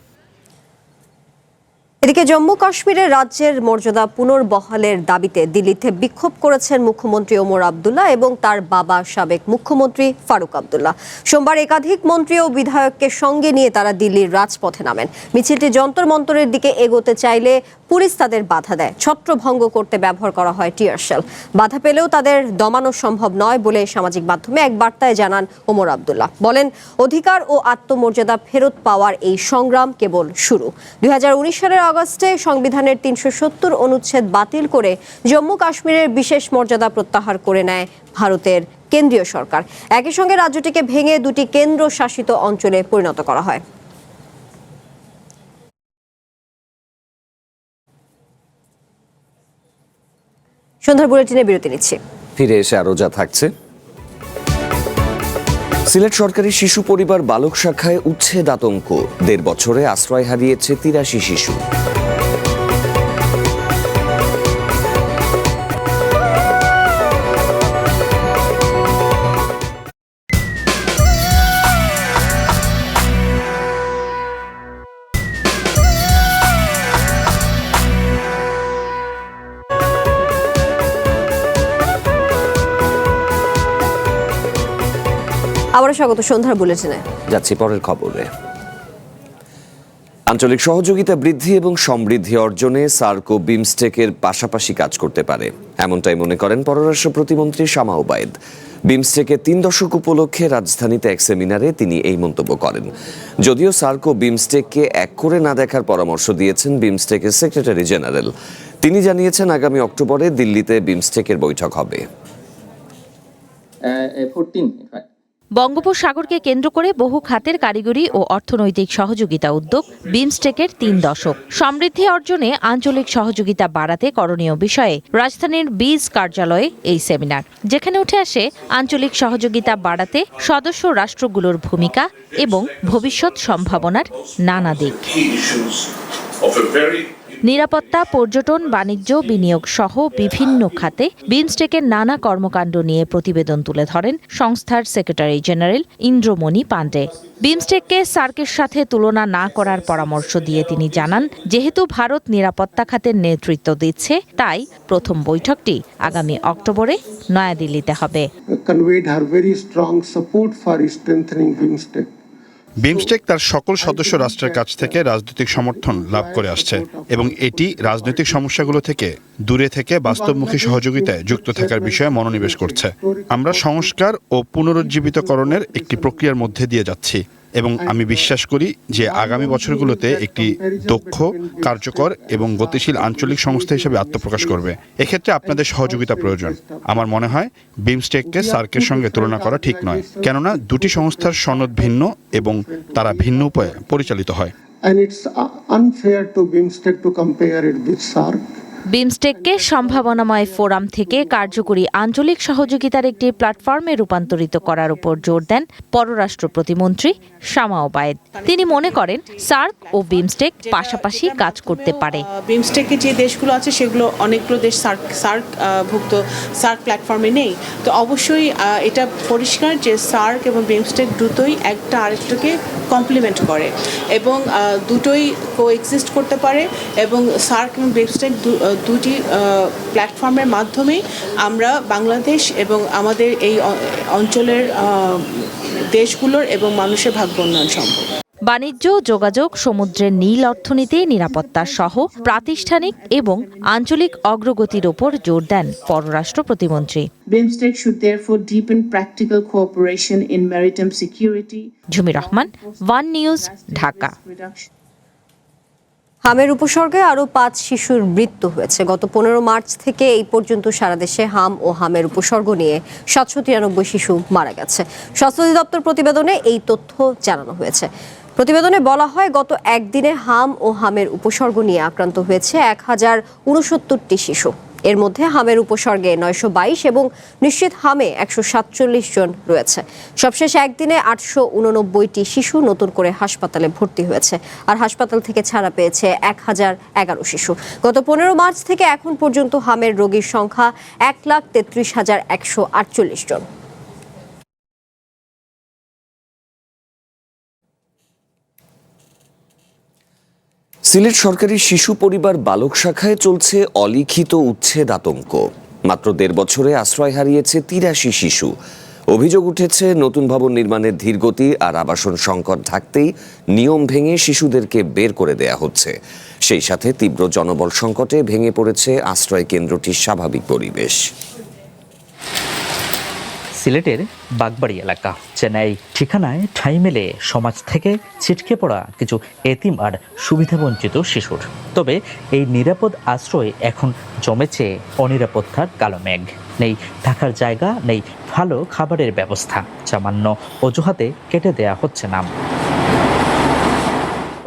এদিকে জম্মু কাশ্মীরের রাজ্যের মর্যাদা পুনর্বহালের দাবিতে দিল্লিতে বিক্ষোভ করেছেন মুখ্যমন্ত্রী ওমর আবদুল্লাহ এবং তার বাবা সাবেক মুখ্যমন্ত্রী ফারুক আবদুল্লাহ। সোমবার একাধিক মন্ত্রী ও বিধায়ককে সঙ্গে নিয়ে তারা দিল্লির রাজপথে নামেন। মিছিলটি যন্তর মন্তরের দিকে এগোতে চাইলে পুলিশ তাদের বাধা দেয়। ছত্রভঙ্গ করতে ব্যবহার করা হয় টিয়ার শেল। বাধা পেলেও তাদের দমানো সম্ভব নয় বলে সামাজিক মাধ্যমে এক বার্তায় জানান ওমর আবদুল্লাহ। বলেন, অধিকার ও আত্মমর্যাদা ফেরত পাওয়ার এই সংগ্রাম কেবল শুরু। 2019 সালের আগস্টে সংবিধানের 370 অনুচ্ছেদ বাতিল করে জম্মু কাশ্মীরের বিশেষ মর্যাদা প্রত্যাহার করে নেয় ভারতের কেন্দ্রীয় সরকার। একই সঙ্গে রাজ্যটিকে ভেঙে দুটি কেন্দ্রশাসিত অঞ্চলে পরিণত করা হয়। সন্ধ্যার বুলেটিনে বিরতি নিচ্ছি, ফিরে এসে আরো যা থাকছে। সিলেট সরকারি শিশু পরিবার বালক শাখায় উচ্ছেদ আতঙ্ক, 1.5 বছরে আশ্রয় হারিয়েছে 83 শিশু। আবারও স্বাগত সন্ধ্যার বুলেটিনে। যাচ্ছি পরের খবরে। আঞ্চলিক সহযোগিতা বৃদ্ধি এবং সমৃদ্ধি অর্জনে সার্ক ও বিমস্টেকের পাশাপাশি কাজ করতে পারে, এমনটাই মনে করেন পররাষ্ট্র প্রতিমন্ত্রী শামা ওবায়েদ। বিমস্টেকের 3 দশক উপলক্ষে রাজধানীতে এক সেমিনারে তিনি এই মন্তব্য করেন। যদিও সার্ক ও বিমস্টেককে এক করে না দেখার পরামর্শ দিয়েছেন বিমস্টেকের সেক্রেটারি জেনারেল। তিনি জানিয়েছেন আগামী অক্টোবরে দিল্লিতে বিমস্টেকের বৈঠক হবে। বঙ্গোপসাগরকে কেন্দ্র করে বহু খাতের কারিগরি ও অর্থনৈতিক সহযোগিতা উদ্যোগ বিমস্টেকের 3 দশক সমৃদ্ধি অর্জনে আঞ্চলিক সহযোগিতা বাড়াতে করণীয় বিষয়ে রাজধানীর বীজ কার্যালয়ে এই সেমিনার, যেখানে উঠে আসে আঞ্চলিক সহযোগিতা বাড়াতে সদস্য রাষ্ট্রগুলোর ভূমিকা এবং ভবিষ্যৎ সম্ভাবনার নানা দিক। নিরাপত্তা, পর্যটন, বাণিজ্য, বিনিয়োগ সহ বিভিন্ন খাতে বিমস্টেকের নানা কর্মকাণ্ড নিয়ে প্রতিবেদন তুলে ধরেন সংস্থার সেক্রেটারি জেনারেল ইন্দ্রমণি পাণ্ডে। বিমস্টেককে সার্কের সাথে তুলনা না করার পরামর্শ দিয়ে তিনি জানান, যেহেতু ভারত নিরাপত্তা খাতের নেতৃত্ব দিচ্ছে, তাই প্রথম বৈঠকটি আগামী অক্টোবরে নয়াদিল্লিতে হবে। বিমস্টেক তার সকল সদস্য রাষ্ট্রের কাছ থেকে রাজনৈতিক সমর্থন লাভ করে আসছে এবং এটি রাজনৈতিক সমস্যাগুলো থেকে দূরে থেকে বাস্তবমুখী সহযোগিতায় যুক্ত থাকার বিষয়ে মনোনিবেশ করছে। আমরা সংস্কার ও পুনরুজ্জীবিতকরণের একটি প্রক্রিয়ার মধ্যে দিয়ে যাচ্ছি এবং আমি বিশ্বাস করি যে আগামী বছরগুলোতে একটি দক্ষ, কার্যকর এবং গতিশীল আঞ্চলিক সংস্থা হিসেবে আত্মপ্রকাশ করবে। এক্ষেত্রে আপনাদের সহযোগিতা প্রয়োজন। আমার মনে হয় বিমস্টেককে সার্কের সঙ্গে তুলনা করা ঠিক নয়, কেননা দুটি সংস্থার সনদ ভিন্ন এবং তারা ভিন্ন উপায়ে পরিচালিত হয়। বিমস্টেককে সম্ভাবনাময় ফোরাম থেকে কার্যকরী আঞ্চলিক সহযোগিতার একটি প্ল্যাটফর্মে রূপান্তরিত করার উপর জোর দেন পররাষ্ট্র প্রতিমন্ত্রী শামা ওবায়েদ। তিনি মনে করেন সার্ক ও বিমস্টেক পাশাপাশি কাজ করতে পারে। বিমস্টেকে যে দেশগুলো আছে সেগুলো অনেকগুলো দেশ সার্ক ভুক্ত সার্ক প্ল্যাটফর্মে নেই। তো অবশ্যই এটা পরিষ্কার যে সার্ক এবং বিমস্টেক দুটোই একটা আরেকটাকে কমপ্লিমেন্ট করে এবং দুটোই কোএক্সিস্ট করতে পারে এবং সার্ক এবং বিমস্টেক দুটি প্ল্যাটফর্মের মাধ্যমে আমরা বাংলাদেশ এবং আমাদের এই অঞ্চলের দেশগুলোর এবং মানুষের ভাগ্য উন্নয়ন সম্ভব। বাণিজ্য, যোগাযোগ, সমুদ্রের নীল অর্থনীতি, নিরাপত্তা সহ প্রাতিষ্ঠানিক এবং আঞ্চলিক অগ্রগতির ওপর জোর দেন পররাষ্ট্র প্রতিমন্ত্রী। BIMSTEC should therefore deepen practical cooperation in maritime security. Jhumi Rahman, one news, Dhaka. হামের উপসর্গে আরও 5 শিশুর মৃত্যু হয়েছে। গত 15 মার্চ থেকে এই পর্যন্ত সারা দেশে হাম ও হামের উপসর্গ নিয়ে 793 শিশু মারা গেছে। স্বাস্থ্য অধিদপ্তর প্রতিবেদনে এই তথ্য জানানো হয়েছে। প্রতিবেদনে বলা হয়, গত একদিনে হাম ও হামের উপসর্গ নিয়ে আক্রান্ত হয়েছে 1069টি শিশু। এর মধ্যে হামের উপসর্গে 922 এবং নিশ্চিত হামে 147 জন রয়েছে। সবশেষে একদিনে 889টি শিশু নতুন করে হাসপাতালে ভর্তি হয়েছে, আর হাসপাতাল থেকে ছাড়া পেয়েছে 1011 শিশু। গত 15 মার্চ থেকে এখন পর্যন্ত হামের রোগীর সংখ্যা 1,33,148 জন। সিলেট সরকারি শিশু পরিবার বালক শাখায় চলছে অলিখিত উচ্ছেদ আতঙ্ক। মাত্র 1.5 বছরে আশ্রয় হারিয়েছে 83 শিশু। অভিযোগ উঠেছে, নতুন ভবন নির্মাণের ধীরগতি আর আবাসন সংকট ঢাকতেই নিয়ম ভেঙে শিশুদেরকে বের করে দেয়া হচ্ছে। সেই সাথে তীব্র জনবল সংকটে ভেঙে পড়েছে আশ্রয় কেন্দ্রটির স্বাভাবিক পরিবেশ। সিলেটের বাগবাড়ি এলাকা চেন্নাই ঠিকানায় ঠাঁই মেলে সমাজ থেকে ছিটকে পড়া কিছু এতিম আর সুবিধাবঞ্চিত শিশুর। তবে এই নিরাপদ আশ্রয় এখন জমেছে অনিরাপত্তার কালো মেঘ। নেই থাকার জায়গা, নেই ভালো খাবারের ব্যবস্থা, সামান্য অজুহাতে কেটে দেয়া হচ্ছে নাম।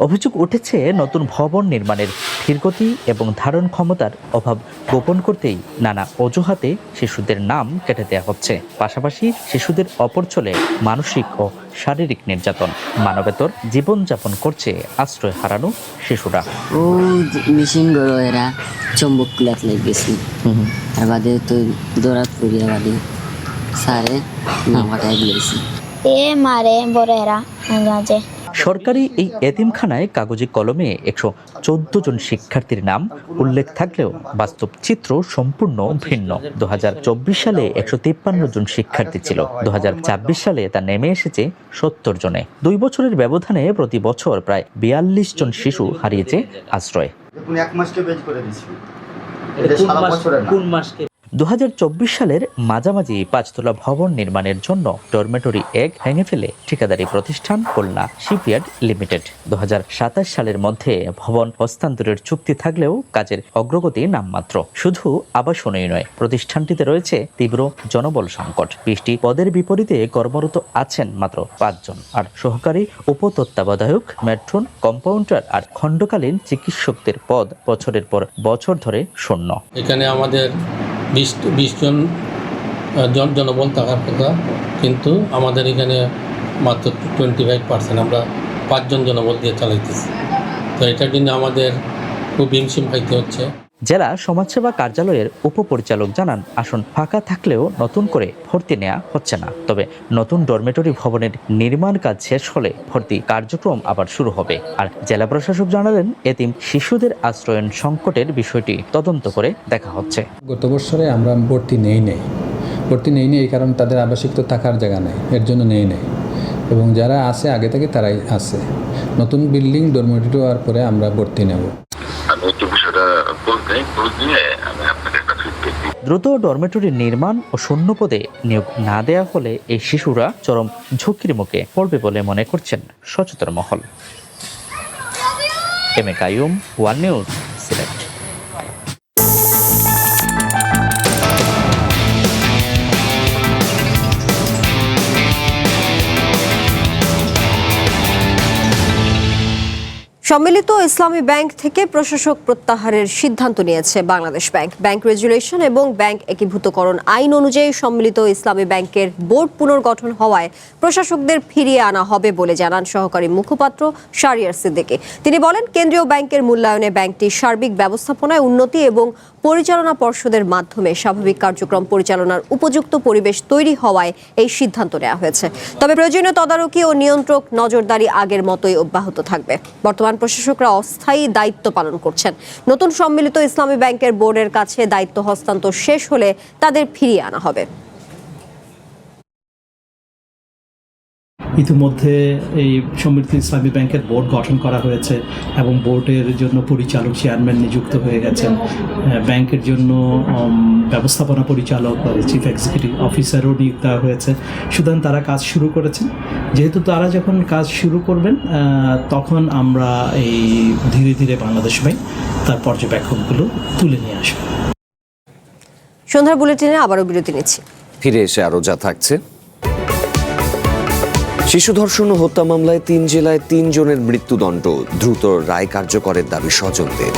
অভিযোগ উঠেছে নতুন ভবন নির্মাণের ধীরগতি এবং ধারণ ক্ষমতার অভাব গোপন করতেই নানা অজুহাতে শিশুদের নাম কেটে দেওয়া হচ্ছে। পাশাপাশি শিশুদের অপর চলে মানসিক ও শারীরিক নির্যাতন। মানবেতর জীবনযাপন করছে আশ্রয় হারানো শিশুরা। ও মেশিন গড়ো এরা চম্বক কুলাত লেগেছি আর বাদে তো দৌড়াত করিয়া বাদে সারে নামাটাই দিয়েছি এ মারে বড় এরা আজে। সরকারি এই এতিমখানায় কাগজে কলমে 114 জন শিক্ষার্থীর নাম উল্লেখ থাকলেও বাস্তব চিত্র সম্পূর্ণ ভিন্ন। 2024 সালে 153 জন শিক্ষার্থী ছিল, 2026 সালে তা নেমে এসেছে 70 জনে। 2 বছরের ব্যবধানে প্রতি বছর প্রায় 42 জন শিশু হারিয়েছে আশ্রয়। 2024 সালের মাঝামাঝি 5 তলা ভবন নির্মাণের জন্য ডরমেটরি 1 ভেঙে ফেলে ঠিকাদারি প্রতিষ্ঠান খুলনা শিপইয়ার্ড লিমিটেড। 2027 সালের মধ্যে ভবন হস্তান্তরের চুক্তি থাকলেও কাজের অগ্রগতি নামমাত্র। শুধু আবাসনই নয়, প্রতিষ্ঠানটিতে রয়েছে তীব্র জনবল সংকট। 20টি পদের বিপরীতে কর্মরত আছেন মাত্র 5 জন, আর সহকারী উপতত্ত্বাবধায়ক, মেট্রন, কম্পাউন্ডার আর খণ্ডকালীন চিকিৎসকদের পদ বছরের পর বছর ধরে শূন্য। এখানে আমাদের 20 জন জনবল থাকার কথা, কিন্তু আমাদের এখানে মাত্র 25%, আমরা 5 জন জনবল দিয়ে চালাইতেছি। তো এটার জন্য আমাদের খুব হিমশিম খাইতে হচ্ছে। জেলা সমাজসেবা কার্যালয়ের উপপরিচালক জানান, আসন ফাঁকা থাকলেও নতুন করে ভর্তি নেওয়া হচ্ছে না। তবে নতুন ডরমেটরি ভবনের নির্মাণ কাজ শেষ হলে ভর্তি কার্যক্রম আবার শুরু হবে। আর জেলা প্রশাসক জানালেন, এতিম শিশুদের আশ্রয়ন সংকটের বিষয়টি তদন্ত করে দেখা হচ্ছে। গত বছরে আমরা ভর্তি নেই এই কারণ তাদের আবাসিক তো থাকার জায়গা নেই, এর জন্য নেই এবং যারা আছে আগে থেকে তারাই আছে। নতুন বিল্ডিং ডরমেটরি হওয়ার পরে আমরা ভর্তি নেব। দ্রুত ডরমেটরি নির্মাণ ও শূন্য পদে নিয়োগ না দেয়া হলে এই শিশুরা চরম ঝুঁকির মুখে পড়বে বলে মনে করছেন সচেতন মহল। M A Qayyum, one news, Sylhet. সম্মিলিত ইসলামী ব্যাংক থেকে প্রশাসক প্রত্যাহারের সিদ্ধান্ত নিয়েছে বাংলাদেশ ব্যাংক। ব্যাংক রেগুলেশন এবং ব্যাংক একীভূতকরণ আইন অনুযায়ী সম্মিলিত ইসলামী ব্যাংকের বোর্ড পুনর্গঠন হওয়ায় প্রশাসকদের ফিরিয়ে আনা হবে বলে জানান সহকারী মুখপাত্র শাহরিয়ার সিদ্দিকী। তিনি বলেন, কেন্দ্রীয় ব্যাংকের মূল্যায়নে ব্যাংকটির সার্বিক ব্যবস্থাপনায় উন্নতি এবং পরিচালনা পর্ষদের মাধ্যমে স্বাভাবিক কার্যক্রম পরিচালনার উপযুক্ত পরিবেশ তৈরি হওয়ায় এই সিদ্ধান্ত নেওয়া হয়েছে। তবে প্রয়োজনীয় তদারকি ও নিয়ন্ত্রক নজরদারি আগের মতোই অব্যাহত থাকবে। বর্তমান প্রশাসকরা অস্থায়ী দায়িত্ব পালন করছেন। নতুন সম্মিলিত ইসলামী ব্যাংকের বোর্ডের কাছে দায়িত্ব হস্তান্তর শেষ হলে তাদের ফিরিয়ে আনা হবে। ইতিমধ্যে এই সম্মিলিত ইসলামী ব্যাংকের বোর্ড গঠন করা হয়েছে এবং বোর্ডের জন্য পরিচালক চেয়ারম্যান নিযুক্ত হয়ে গেছেন। ব্যাংকের জন্য ব্যবস্থাপনা পরিচালক চিফ এক্সিকিউটিভ অফিসারও নিয়োগ দেওয়া হয়েছে। সুতরাং তারা কাজ শুরু করেছেন। যেহেতু তারা যখন কাজ শুরু করবেন তখন আমরা এই ধীরে ধীরে বাংলাদেশ ব্যাংক তার পর্যবেক্ষকগুলো তুলে নিয়ে আসবে। সন্ধ্যার বুলেটিনে আবারও বিরতি নিচ্ছি। ফিরে এসে আরও যা থাকছে। শিশু ধর্ষণ ও হত্যা মামলায় 3 জেলায় 3 জনের মৃত্যুদণ্ড, দ্রুত রায় কার্যকরের দাবি স্বজনদের।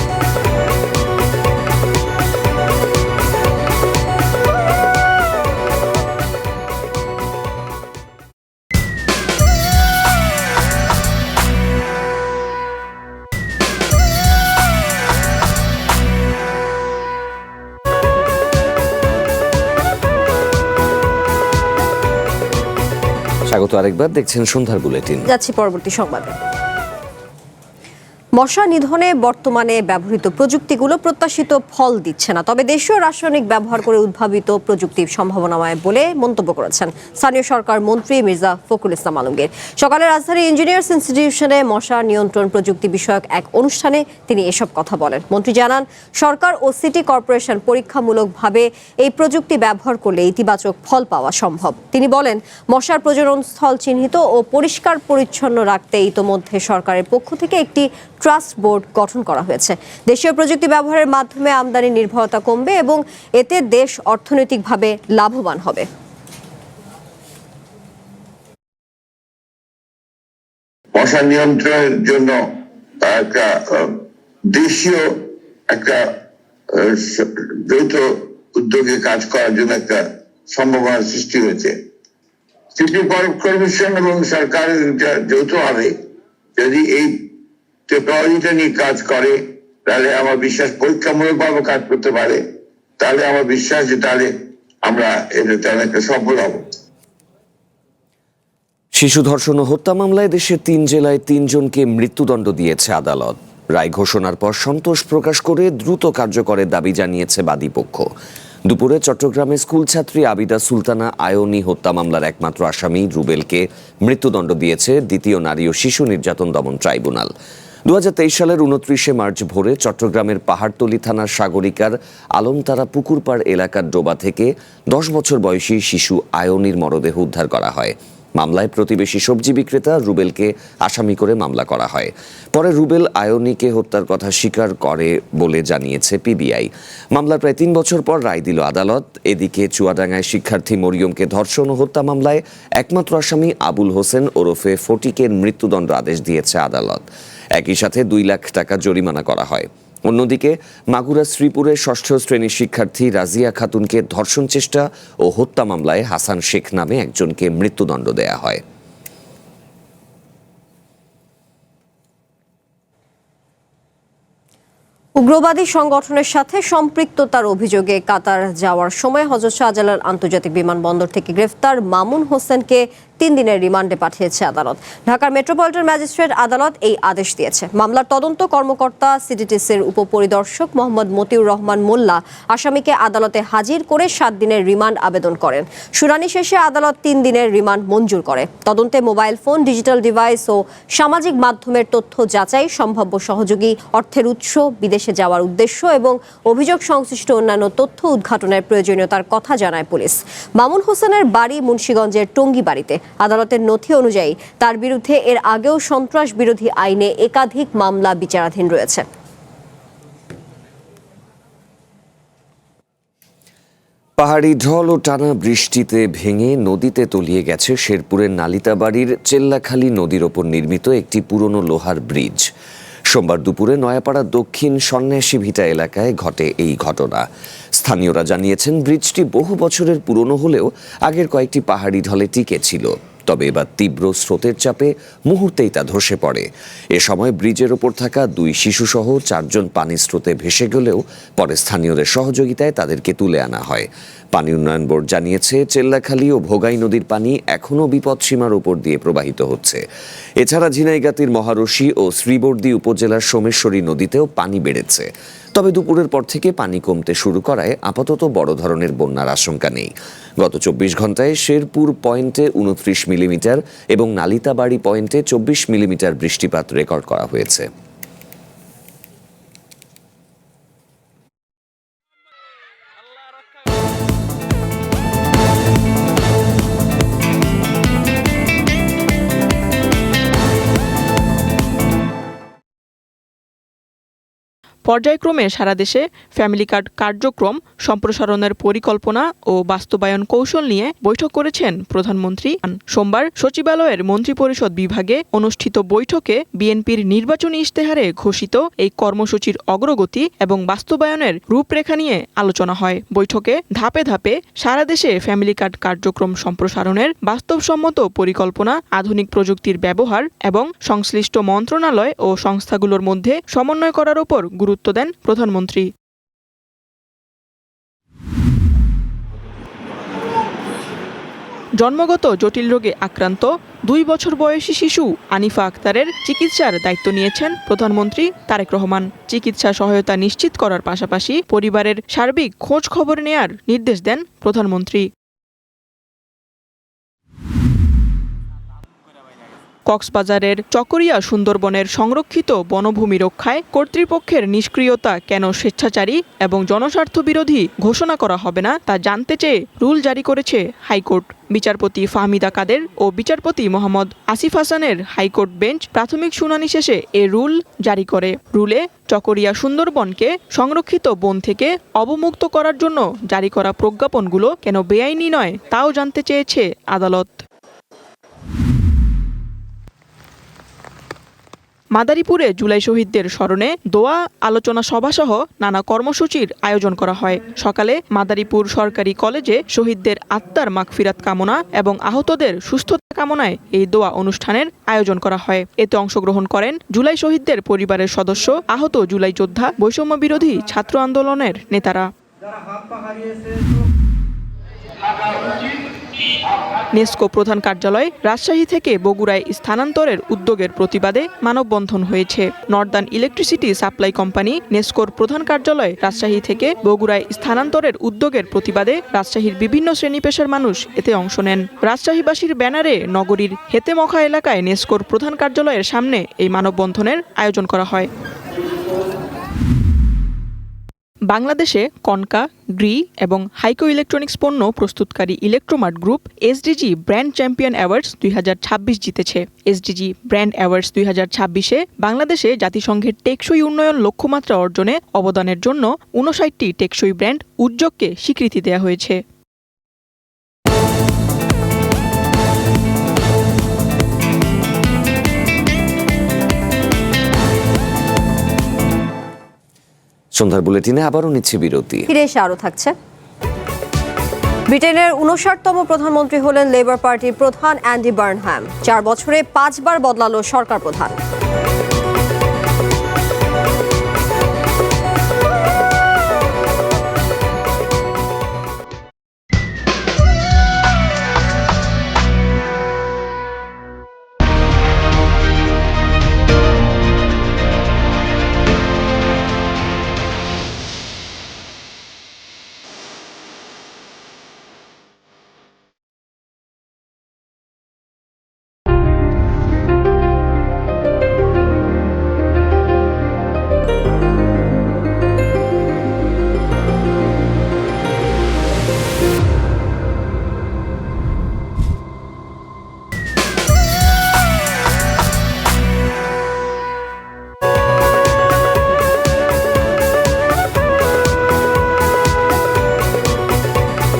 স্বাগত আরেকবার, দেখছেন সন্ধ্যার বুলেটিন। যাচ্ছি পরবর্তী সংবাদে। মশা নিধনে বর্তমানে ব্যবহৃত প্রযুক্তিগুলো প্রত্যাশিত ফল দিচ্ছে না, তবে দেশীয় রাসায়নিক ব্যবহার করে উদ্ভাবিত প্রযুক্তির সম্ভাবনাময় বলে মন্তব্য করেছেন স্থানীয় সরকার মন্ত্রী মির্জা ফখরুল ইসলাম আলমগীর। সকালে রাজধানী ইঞ্জিনিয়ার্স ইনস্টিটিউশনে মশা নিয়ন্ত্রণ প্রযুক্তি বিষয়ক এক অনুষ্ঠানে তিনি এসব কথা বলেন। মন্ত্রী জানান, সরকার ও সিটি কর্পোরেশন পরীক্ষামূলকভাবে এই প্রযুক্তি ব্যবহার করলে ইতিবাচক ফল পাওয়া সম্ভব। তিনি বলেন, মশার প্রজনন স্থল চিহ্নিত ও পরিষ্কার পরিচ্ছন্ন রাখতে ইতোমধ্যে সরকারের পক্ষ থেকে একটি ট্রাস্ট বোর্ড গঠন করা হয়েছে। দেশীয় প্রযুক্তি ব্যবহারের মাধ্যমে আমদানি নির্ভরতা কমবে এবং এতে দেশ অর্থনৈতিকভাবে লাভবান হবে। মশা নিয়ন্ত্রণের জন্য একটা দেশীয় একটা দ্বৈত উদ্যোগে কাজ করার জন্য একটা সম্ভাবনা সৃষ্টি হয়েছে। সিটি কর্পোরেশন এবং সরকারের যৌথভাবে যদি এই টেকনোলজিটা নিয়ে কাজ করে, তাহলে আমার বিশ্বাস পরীক্ষামূলকভাবে কাজ করতে পারে, তাহলে আমার বিশ্বাস যে তাহলে আমরা এটাতে অনেকটা সফল হব। শিশু ধর্ষণ ও হত্যা মামলায় দেশের 3 জেলায় 3 জনকে মৃত্যুদণ্ড দিয়েছে আদালত। রায় ঘোষণার পর সন্তোষ প্রকাশ করে দ্রুত কার্যকরের দাবি জানিয়েছে বাদীপক্ষ। দুপুরে চট্টগ্রামে স্কুল ছাত্রী আবিদা সুলতানা আয়নী হত্যা মামলার একমাত্র আসামি রুবেলকে মৃত্যুদণ্ড দিয়েছে দ্বিতীয় নারী ও শিশু নির্যাতন দমন ট্রাইব্যুনাল। 2023 সালের 29শে মার্চ ভোরে চট্টগ্রামের পাহাড়তলী থানার সাগরিকার আলমতারা পুকুরপাড় এলাকার ডোবা থেকে 10 বছর বয়সী শিশু আয়নীর মরদেহ উদ্ধার করা হয়। মামলায় প্রতিবেশী সবজি বিক্রেতা রুবেলকে আসামি করে মামলা করা হয়। পরে রুবেল আয়নীকে হত্যার কথা স্বীকার করে বলে জানিয়েছে পিবিআই। মামলার প্রায় 3 বছর পর রায় দিল আদালত। এদিকে চুয়াডাঙ্গায় শিক্ষার্থী মরিয়মকে ধর্ষণ ও হত্যা মামলায় একমাত্র আসামি আবুল হোসেন ওরফে ফটিকের মৃত্যুদণ্ড আদেশ দিয়েছে আদালত। একই সাথে 2 লাখ টাকা জরিমানা করা হয়। অন্যদিকে মাগুরা শ্রীপুরের 6ষ্ঠ শ্রেণীর শিক্ষার্থী রাজিয়া খাতুনকে ধর্ষণ চেষ্টা ও হত্যা মামলায় হাসান শেখ নামে একজনকে মৃত্যুদণ্ড দেয়া হয়। উগ্রবাদী সংগঠনের সাথে সম্পৃক্ততার অভিযোগে কাতার যাওয়ার সময় হযরত শাহজালাল আন্তর্জাতিক বিমানবন্দর থেকে গ্রেফতার মামুন হোসেনকে 3 দিনের রিমান্ডে পাঠিয়েছে আদালত। ঢাকার মেট্রোপলিটন ম্যাজিস্ট্রেট আদালত এই আদেশ দিয়েছে। মামলার তদন্ত কর্মকর্তা সিডিটিসির উপপরিদর্শক মোহাম্মদ মতিউর রহমান মোল্লা আসামিকে আদালতে হাজির করে 7 দিনের রিমান্ড আবেদন করেন। শুনানি শেষে আদালত 3 দিনের রিমান্ড মঞ্জুর করে। তদন্তে মোবাইল ফোন, ডিজিটাল ডিভাইস ও সামাজিক মাধ্যমের তথ্য যাচাই, সম্ভাব্য সহযোগী, অর্থের উৎস, বিদেশে যাওয়ার উদ্দেশ্য এবং অভিযোগ সংশ্লিষ্ট অন্যান্য তথ্য উদ্ঘাটনের প্রয়োজনীয়তার কথা জানায় পুলিশ। মামুন হোসেনের বাড়ি মুন্সিগঞ্জের টঙ্গীবাড়িতে। আদালতের নথি অনুযায়ী তার বিরুদ্ধে এর আগেও সন্ত্রাস বিরোধী আইনে একাধিক মামলা বিচারাধীন রয়েছে। পাহাড়ি ঢল ও টানা বৃষ্টিতে ভেঙে নদীতে তলিয়ে গেছে শেরপুরের নালিতাবাড়ির চেল্লাখালী নদীর ওপর নির্মিত একটি পুরনো লোহার ব্রিজ। সোমবার দুপুরে নয়াপাড়া দক্ষিণ সন্ন্যাসী ভিটা এলাকায় ঘটে এই ঘটনা। স্থানীয়রা জানিয়েছেন, ব্রিজটি বহু বছরের পুরনো হলেও আগের কয়েকটি পাহাড়ি ঢলে টিকে ছিল। তবে এবার তীব্র স্রোতের চাপে মুহূর্তেই তা ধসে পড়ে। এ সময় ব্রিজের ওপর থাকা 2 শিশুসহ 4 জন পানির স্রোতে ভেসে গেলেও পরে স্থানীয়দের সহযোগিতায় তাদেরকে তুলে আনা হয়। পানি উন্নয়ন বোর্ড জানিয়েছে, চেল্লাখালী ও ভোগাই নদীর পানি এখনও বিপদসীমার উপর দিয়ে প্রবাহিত হচ্ছে। এছাড়া ঝিনাইগাতীর মহারশী ও শ্রীবর্দী উপজেলার সোমেশ্বরী নদীতেও পানি বেড়েছে। তবে দুপুরের পর থেকে পানি কমতে শুরু করায় আপাতত বড় ধরনের বন্যার আশঙ্কা নেই। গত 24 ঘন্টায় শেরপুর পয়েন্টে 29 মিলিমিটার এবং নালিতাবাড়ি পয়েন্টে 24 মিলিমিটার বৃষ্টিপাত রেকর্ড করা হয়েছে। পর্যায়ক্রমে সারা দেশে ফ্যামিলি কার্ড কার্যক্রম সম্প্রসারণের পরিকল্পনা ও বাস্তবায়ন কৌশল নিয়ে বৈঠক করেছেন প্রধানমন্ত্রী। সোমবার সচিবালয়ের মন্ত্রিপরিষদ বিভাগে অনুষ্ঠিত বৈঠকে বিএনপির নির্বাচনী ইশতেহারে ঘোষিত এই কর্মসূচির অগ্রগতি এবং বাস্তবায়নের রূপরেখা নিয়ে আলোচনা হয়। বৈঠকে ধাপে ধাপে সারা দেশে ফ্যামিলি কার্ড কার্যক্রম সম্প্রসারণের বাস্তবসম্মত পরিকল্পনা, আধুনিক প্রযুক্তির ব্যবহার এবং সংশ্লিষ্ট মন্ত্রণালয় ও সংস্থাগুলোর মধ্যে সমন্বয় করার উপর গুরুত্ব দেন প্রধানমন্ত্রী। জন্মগত জটিল রোগে আক্রান্ত 2 বছর বয়সী শিশু আনিফা আক্তারের চিকিৎসার দায়িত্ব নিয়েছেন প্রধানমন্ত্রী তারেক রহমান। চিকিৎসা সহায়তা নিশ্চিত করার পাশাপাশি পরিবারের সার্বিক খোঁজ খবর নেয়ার নির্দেশ দেন প্রধানমন্ত্রী। কক্সবাজারের চকরিয়া সুন্দরবনের সংরক্ষিত বনভূমি রক্ষায় কর্তৃপক্ষের নিষ্ক্রিয়তা কেন স্বেচ্ছাচারী এবং জনস্বার্থ বিরোধী ঘোষণা করা হবে না তা জানতে চেয়ে রুল জারি করেছে হাইকোর্ট। বিচারপতি ফাহমিদা কাদের ও বিচারপতি মোহাম্মদ আসিফ হাসানের হাইকোর্ট বেঞ্চ প্রাথমিক শুনানি শেষে এ রুল জারি করে। রুলে চকরিয়া সুন্দরবনকে সংরক্ষিত বন থেকে অবমুক্ত করার জন্য জারি করা প্রজ্ঞাপনগুলো কেন বেআইনি নয় তাও জানতে চেয়েছে আদালত। মাদারীপুরে জুলাই শহীদদের স্মরণে দোয়া আলোচনা সভাসহ নানা কর্মসূচির আয়োজন করা হয়। সকালে মাদারীপুর সরকারি কলেজে শহীদদের আত্মার মাগফিরাত কামনা এবং আহতদের সুস্থতা কামনায় এই দোয়া অনুষ্ঠানের আয়োজন করা হয়। এতে অংশগ্রহণ করেন জুলাই শহীদদের পরিবারের সদস্য, আহত জুলাই যোদ্ধা, বৈষম্য বিরোধী ছাত্র আন্দোলনের নেতারা। নেসকো প্রধান কার্যালয় রাজশাহী থেকে বগুড়ায় স্থানান্তরের উদ্যোগের প্রতিবাদে মানববন্ধন হয়েছে। নর্দার্ন ইলেকট্রিসিটি সাপ্লাই কোম্পানি নেসকোর প্রধান কার্যালয় রাজশাহী থেকে বগুড়ায় স্থানান্তরের উদ্যোগের প্রতিবাদে রাজশাহীর বিভিন্ন শ্রেণী পেশার মানুষ এতে অংশ নেন। রাজশাহীবাসীর ব্যানারে নগরীর হেতেমখা এলাকায় নেসকোর প্রধান কার্যালয়ের সামনে এই মানববন্ধনের আয়োজন করা হয়। বাংলাদেশে কনকা, গ্রি এবং হাইকো ইলেকট্রনিক্স পণ্য প্রস্তুতকারী Electromart group SDG brand champion awards 2026 জিতেছে। এসডিজি ব্র্যান্ড অ্যাওয়ার্ডস 2026-এ বাংলাদেশে জাতিসংঘের টেকসই উন্নয়ন লক্ষ্যমাত্রা অর্জনে অবদানের জন্য 59টি টেকসই ব্র্যান্ড উদ্যোগকে স্বীকৃতি দেওয়া হয়েছে। সন্ধ্যার বুলেটিনে আবারও নিচ্ছে বিরতি। ফিরে এসে আরও থাকছে। ব্রিটেনের 59তম প্রধানমন্ত্রী হলেন লেবার পার্টির প্রধান অ্যান্ডি বার্নহ্যাম। 4 বছরে 5 বার বদলালো সরকার প্রধান।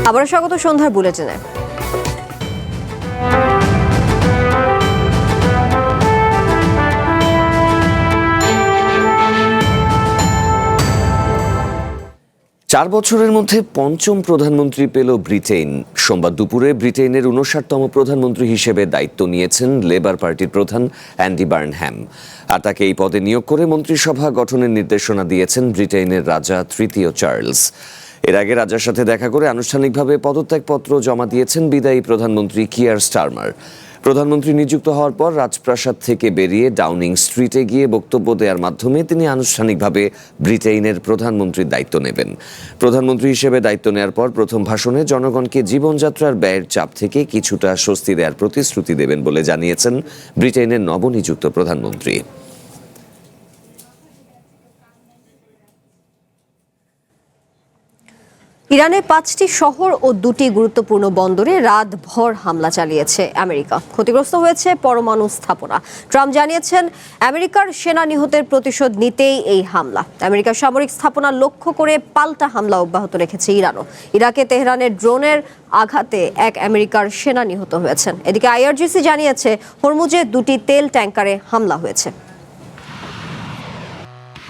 আবার স্বাগত সন্ধ্যার বুলেটিনে। চার বছরের মধ্যে পঞ্চম প্রধানমন্ত্রী পেল ব্রিটেন। সোমবার দুপুরে ব্রিটেনের 59তম প্রধানমন্ত্রী হিসেবে দায়িত্ব নিয়েছেন লেবার পার্টির প্রধান অ্যান্ডি বার্নহ্যাম। আর তাকে এই পদে নিয়োগ করে মন্ত্রিসভা গঠনের নির্দেশনা দিয়েছেন ব্রিটেনের রাজা তৃতীয় চার্লস। এর আগে রাজার সাথে দেখা করে আনুষ্ঠানিকভাবে পদত্যাগপত্র জমা দিয়েছেন বিদায়ী প্রধানমন্ত্রী কিয়ার স্টারমার। প্রধানমন্ত্রী নিযুক্ত হওয়ার পর রাজপ্রাসাদ থেকে বেরিয়ে ডাউনিং স্ট্রিটে গিয়ে বক্তব্য দেওয়ার মাধ্যমে তিনি আনুষ্ঠানিকভাবে ব্রিটেনের প্রধানমন্ত্রীর দায়িত্ব নেবেন। প্রধানমন্ত্রী হিসেবে দায়িত্ব নেওয়ার পর প্রথম ভাষণে জনগণকে জীবনযাত্রার ব্যয়ের চাপ থেকে কিছুটা স্বস্তি দেওয়ার প্রতিশ্রুতি দেবেন বলে জানিয়েছেন ব্রিটেনের নবনিযুক্ত প্রধানমন্ত্রী। ইরানে 5টি শহর ও 2টি গুরুত্বপূর্ণ বন্দরে রাতভর হামলা চালিয়েছে আমেরিকা। ক্ষতিগ্রস্ত হয়েছে পরমাণু স্থাপনা। ট্রাম্প জানিয়েছেন আমেরিকার সেনা নিহতের প্রতিশোধ নিতেই এই হামলা। আমেরিকার সামরিক স্থাপনা লক্ষ্য করে পাল্টা হামলা অব্যাহত রেখেছে ইরানও। ইরাকে তেহরানের ড্রোনের আঘাতে এক আমেরিকার সেনা নিহত হয়েছেন। এদিকে আইআরজিসি জানিয়েছে হরমুজে 2টি তেল ট্যাঙ্কারে হামলা হয়েছে।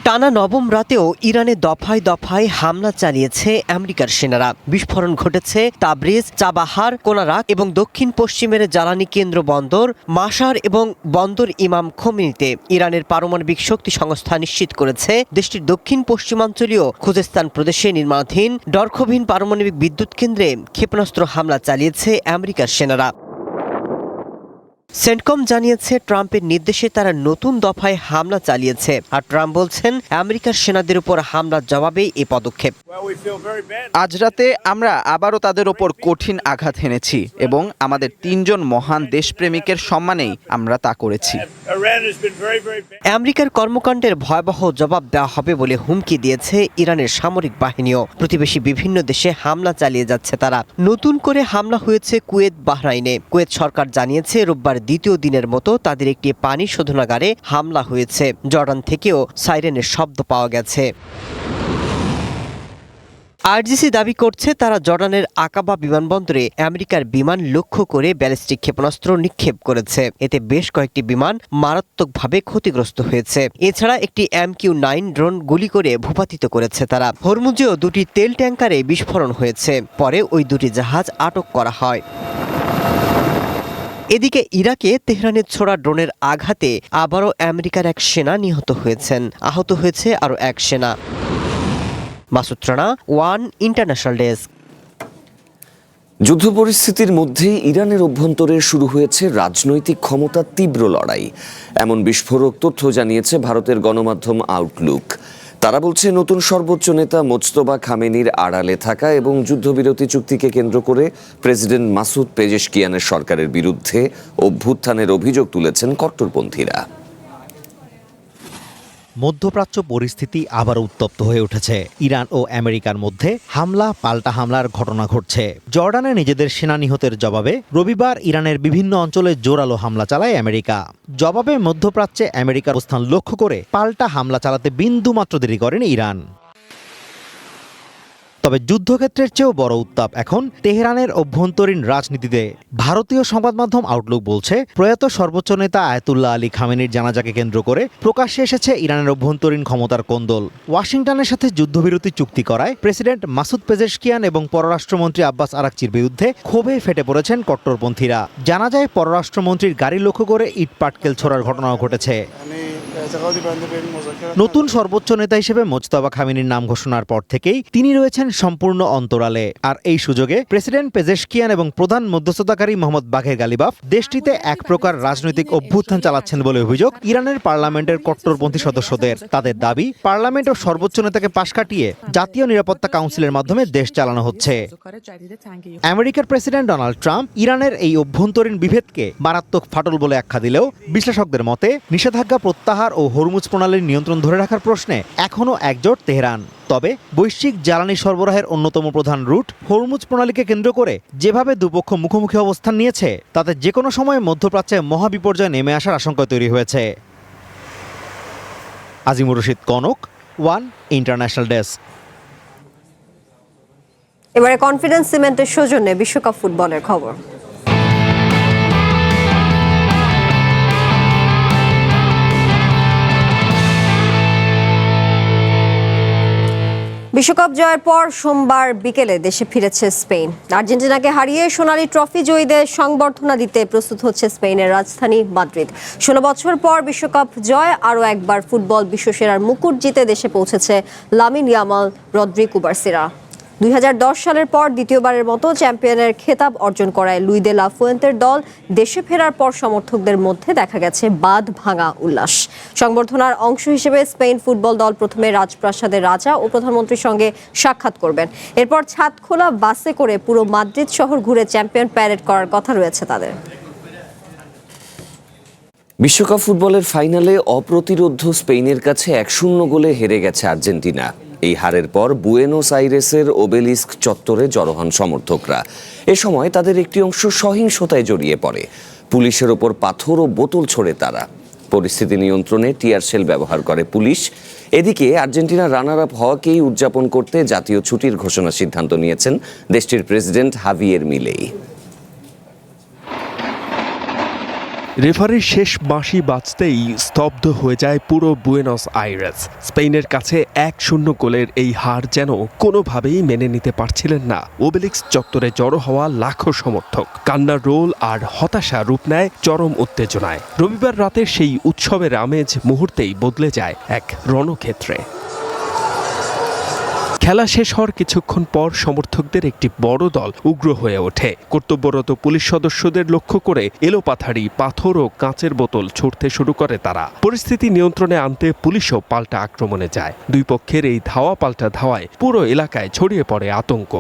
টানা নবম রাতেও ইরানে দফায় দফায় হামলা চালিয়েছে আমেরিকার সেনারা। বিস্ফোরণ ঘটেছে তাবরিজ, চাবাহার, কোনারাক এবং দক্ষিণ পশ্চিমের জ্বালানি কেন্দ্র বন্দর মাসার এবং বন্দর ইমাম খোমেনিতে। ইরানের পারমাণবিক শক্তি সংস্থা নিশ্চিত করেছে দেশটির দক্ষিণ পশ্চিমাঞ্চলীয় খুজেস্তান প্রদেশে নির্মাণাধীন ডরখোভিন পারমাণবিক বিদ্যুৎ কেন্দ্রে ক্ষেপণাস্ত্র হামলা চালিয়েছে আমেরিকার সেনারা। সেন্টকম জানিয়েছে ট্রাম্পের নির্দেশে তারা নতুন দফায় হামলা চালিয়েছে, আর ট্রাম্প বলছেন আমেরিকার সেনাদের উপর হামলার জবাবে এই পদক্ষেপ। আজ রাতে আমরা আবারও তাদের ওপর কঠিন আঘাত হেনেছি এবং আমাদের 3 জন মহান দেশপ্রেমিকের সম্মানেই আমরা তা করেছি। আমেরিকার কর্মকাণ্ডের ভয়াবহ জবাব দেওয়া হবে বলে হুমকি দিয়েছে ইরানের সামরিক বাহিনীও। প্রতিবেশী বিভিন্ন দেশে হামলা চালিয়ে যাচ্ছে তারা। নতুন করে হামলা হয়েছে কুয়েত, বাহরাইনে। কুয়েত সরকার জানিয়েছে রোববার দ্বিতীয় দিনের মতো তাদের একটি পানি শোধনাগারে হামলা হয়েছে। জর্ডান থেকেও সাইরেনের শব্দ পাওয়া গেছে। আরজিসি দাবি করছে তারা জর্ডানের আকাবা বিমানবন্দরে আমেরিকার বিমান লক্ষ্য করে ব্যালিস্টিক ক্ষেপণাস্ত্র নিক্ষেপ করেছে। এতে বেশ কয়েকটি বিমান মারাত্মকভাবে ক্ষতিগ্রস্ত হয়েছে। এছাড়া একটি MQ-9 ড্রোন গুলি করে ভূপাতিত করেছে তারা। হরমুজেও 2টি তেল ট্যাঙ্কারে বিস্ফোরণ হয়েছে। পরে ওই 2টি জাহাজ আটক করা হয়। এদিকে ইরাকে তেহরানের ছোড়া ড্রোনের আঘাতে আবারও আমেরিকার এক সেনা নিহত হয়েছেন। আহত হয়েছে আরও এক সেনা। Masud Rana, one international desk. যুদ্ধ পরিস্থিতির মধ্যে ইরানের অভ্যন্তরে শুরু হয়েছে রাজনৈতিক ক্ষমতার তীব্র লড়াই, এমন বিস্ফোরক তথ্য জানিয়েছে ভারতের গণমাধ্যম আউটলুক। তারা বলছে নতুন সর্বোচ্চ নেতা মোজতবা খামেনির আড়ালে থাকা এবং যুদ্ধবিরতি চুক্তিকে কেন্দ্র করে প্রেসিডেন্ট মাসুদ পেজেশকিয়ানের সরকারের বিরুদ্ধে অভ্যুত্থানের অভিযোগ তুলেছেন কট্টরপন্থীরা। মধ্যপ্রাচ্য পরিস্থিতি আবার উত্তপ্ত হয়ে উঠেছে। ইরান ও আমেরিকার মধ্যে হামলা পাল্টা হামলার ঘটনা ঘটছে। জর্ডানে নিজেদের সেনা নিহতের জবাবে রবিবার ইরানের বিভিন্ন অঞ্চলে জোরালো হামলা চালায় আমেরিকা। জবাবে মধ্যপ্রাচ্যে আমেরিকার অবস্থান লক্ষ্য করে পাল্টা হামলা চালাতে বিন্দুমাত্র দেরি করেনি ইরান। তবে যুদ্ধক্ষেত্রের চেয়েও বড় উত্তাপ এখন তেহরানের অভ্যন্তরীণ রাজনীতিতে। ভারতীয় সংবাদ মাধ্যম আউটলুক বলছে প্রয়াত সর্বোচ্চ নেতা আয়াতুল্লাহ আলী খামেনির জানাজাকে কেন্দ্র করে প্রকাশ্যে এসেছে ইরানের অভ্যন্তরীণ ক্ষমতার কোন্দল। ওয়াশিংটনের সাথে যুদ্ধবিরতি চুক্তি করায় প্রেসিডেন্ট মাসুদ পেজেশকিয়ান এবং পররাষ্ট্রমন্ত্রী আব্বাস আরাকচির বিরুদ্ধে ক্ষোভে ফেটে পড়েছেন কট্টরপন্থীরা। জানা যায় পররাষ্ট্রমন্ত্রীর গাড়ি লক্ষ্য করে ইট পাটকেল ছোড়ার ঘটনাও ঘটেছে। নতুন সর্বোচ্চ নেতা হিসেবে মোজতবা খামেনির নাম ঘোষণার পর থেকেই তিনি রয়েছেন সম্পূর্ণ অন্তরালে। আর এই সুযোগে প্রেসিডেন্ট পেজেশকিয়ান এবং প্রধান মধ্যস্থতাকারী মোহাম্মদ বাঘের গালিবাফ দেশটিতে এক প্রকার রাজনৈতিক অভ্যুত্থান চালাচ্ছেন বলে অভিযোগ ইরানের পার্লামেন্টের কট্টরপন্থী সদস্যদের। তাদের দাবি পার্লামেন্ট ও সর্বোচ্চ নেতাকে পাশ কাটিয়ে জাতীয় নিরাপত্তা কাউন্সিলের মাধ্যমে দেশ চালানো হচ্ছে। আমেরিকার প্রেসিডেন্ট ডোনাল্ড ট্রাম্প ইরানের এই অভ্যন্তরীণ বিভেদকে মারাত্মক ফাটল বলে আখ্যা দিলেও বিশ্লেষকদের মতে নিষেধাজ্ঞা প্রত্যাহার ও হরমুজ প্রণালীর নিয়ন্ত্রণ ধরে রাখার প্রশ্নে এখনও একজোট তেহরান। তবে বৈশ্বিক জ্বালানি সরবরাহের অন্যতম প্রধান রুট হরমুজ প্রণালীকে কেন্দ্র করে যেভাবে দুপক্ষ মুখোমুখি অবস্থান নিয়েছে তাতে যে কোনো সময় মধ্যপ্রাচ্যে মহাবিপর্যয় নেমে আসার আশঙ্কা তৈরি হয়েছে। Azimur Rashid Kanak, one international desk. এবারে কনফিডেন্স সিমেন্টের সৌজন্যে বিশ্বকাপ ফুটবলের খবর। বিশ্বকাপ জয়ের পর সোমবার বিকেলে দেশে ফিরেছে স্পেন। আর্জেন্টিনাকে হারিয়ে সোনালী ট্রফি জয়ীদের সংবর্ধনা দিতে প্রস্তুত হচ্ছে স্পেনের রাজধানী মাদ্রিদ। 16 বছর পর বিশ্বকাপ জয়, আরও একবার ফুটবল বিশ্বসেরার মুকুট জিতে দেশে পৌঁছেছে লামিন ইয়ামাল, রদ্রি, কুবারসিরা। 2010 সালের পর দ্বিতীয়বারের মতো চ্যাম্পিয়নের খেতাব অর্জন করায় লুই দে লা ফুয়েন্তের দল দেশে ফেরার পর সমর্থকদের মধ্যে দেখা গেছে বাঁধ ভাঙা উল্লাস। সংবর্ধনার অংশ হিসেবে স্পেন ফুটবল দল প্রথমে রাজপ্রাসাদের রাজা ও প্রধানমন্ত্রীর সঙ্গে সাক্ষাৎ করবেন। এরপর ছাদ খোলা বাসে করে পুরো মাদ্রিদ শহর ঘুরে চ্যাম্পিয়ন প্যারেড করার কথা রয়েছে তাদের। বিশ্বকাপ ফুটবলের ফাইনালে অপ্রতিরোধ্য স্পেনের কাছে 1-0 গোলে হেরে গেছে আর্জেন্টিনা। এই হারের পর বুয়েনোস আইরেসের ওবেলিস্ক চত্বরে জড়ো হন সমর্থকরা। এ সময় তাদের একটি অংশ সহিংসতায় জড়িয়ে পড়ে। পুলিশের ওপর পাথর ও বোতল ছোড়ে তারা। পরিস্থিতি নিয়ন্ত্রণে টিয়ার শেল ব্যবহার করে পুলিশ। এদিকে আর্জেন্টিনা রানার আপ হওয়াকেই উদযাপন করতে জাতীয় ছুটির ঘোষণার সিদ্ধান্ত নিয়েছেন দেশটির প্রেসিডেন্ট হাভিয়ের মিলেই। রেফারির শেষ বাঁশি বাজতেই স্তব্ধ হয়ে যায় পুরো বুয়েনস আইরেস। স্পেনের কাছে 1-0 গোলের এই হার যেন কোনোভাবেই মেনে নিতে পারছিলেন না ওবেলিক্স চত্বরে জড়ো হওয়া লাখো সমর্থক। কান্নার রোল আর হতাশা রূপ নেয় চরম উত্তেজনায়। রবিবার রাতে সেই উৎসবের আমেজ মুহূর্তেই বদলে যায় এক রণক্ষেত্রে। খেলা শেষ হওয়ার কিছুক্ষণ পর সমর্থকদের একটি বড় দল উগ্র হয়ে ওঠে। কর্তব্যরত পুলিশ সদস্যদের লক্ষ্য করে এলোপাথারি পাথর ও কাঁচের বোতল ছুড়তে শুরু করে তারা। পরিস্থিতি নিয়ন্ত্রণে আনতে পুলিশও পাল্টা আক্রমণে যায়। দুই পক্ষের এই ধাওয়া পাল্টা ধাওয়ায় পুরো এলাকায় ছড়িয়ে পড়ে আতঙ্ক।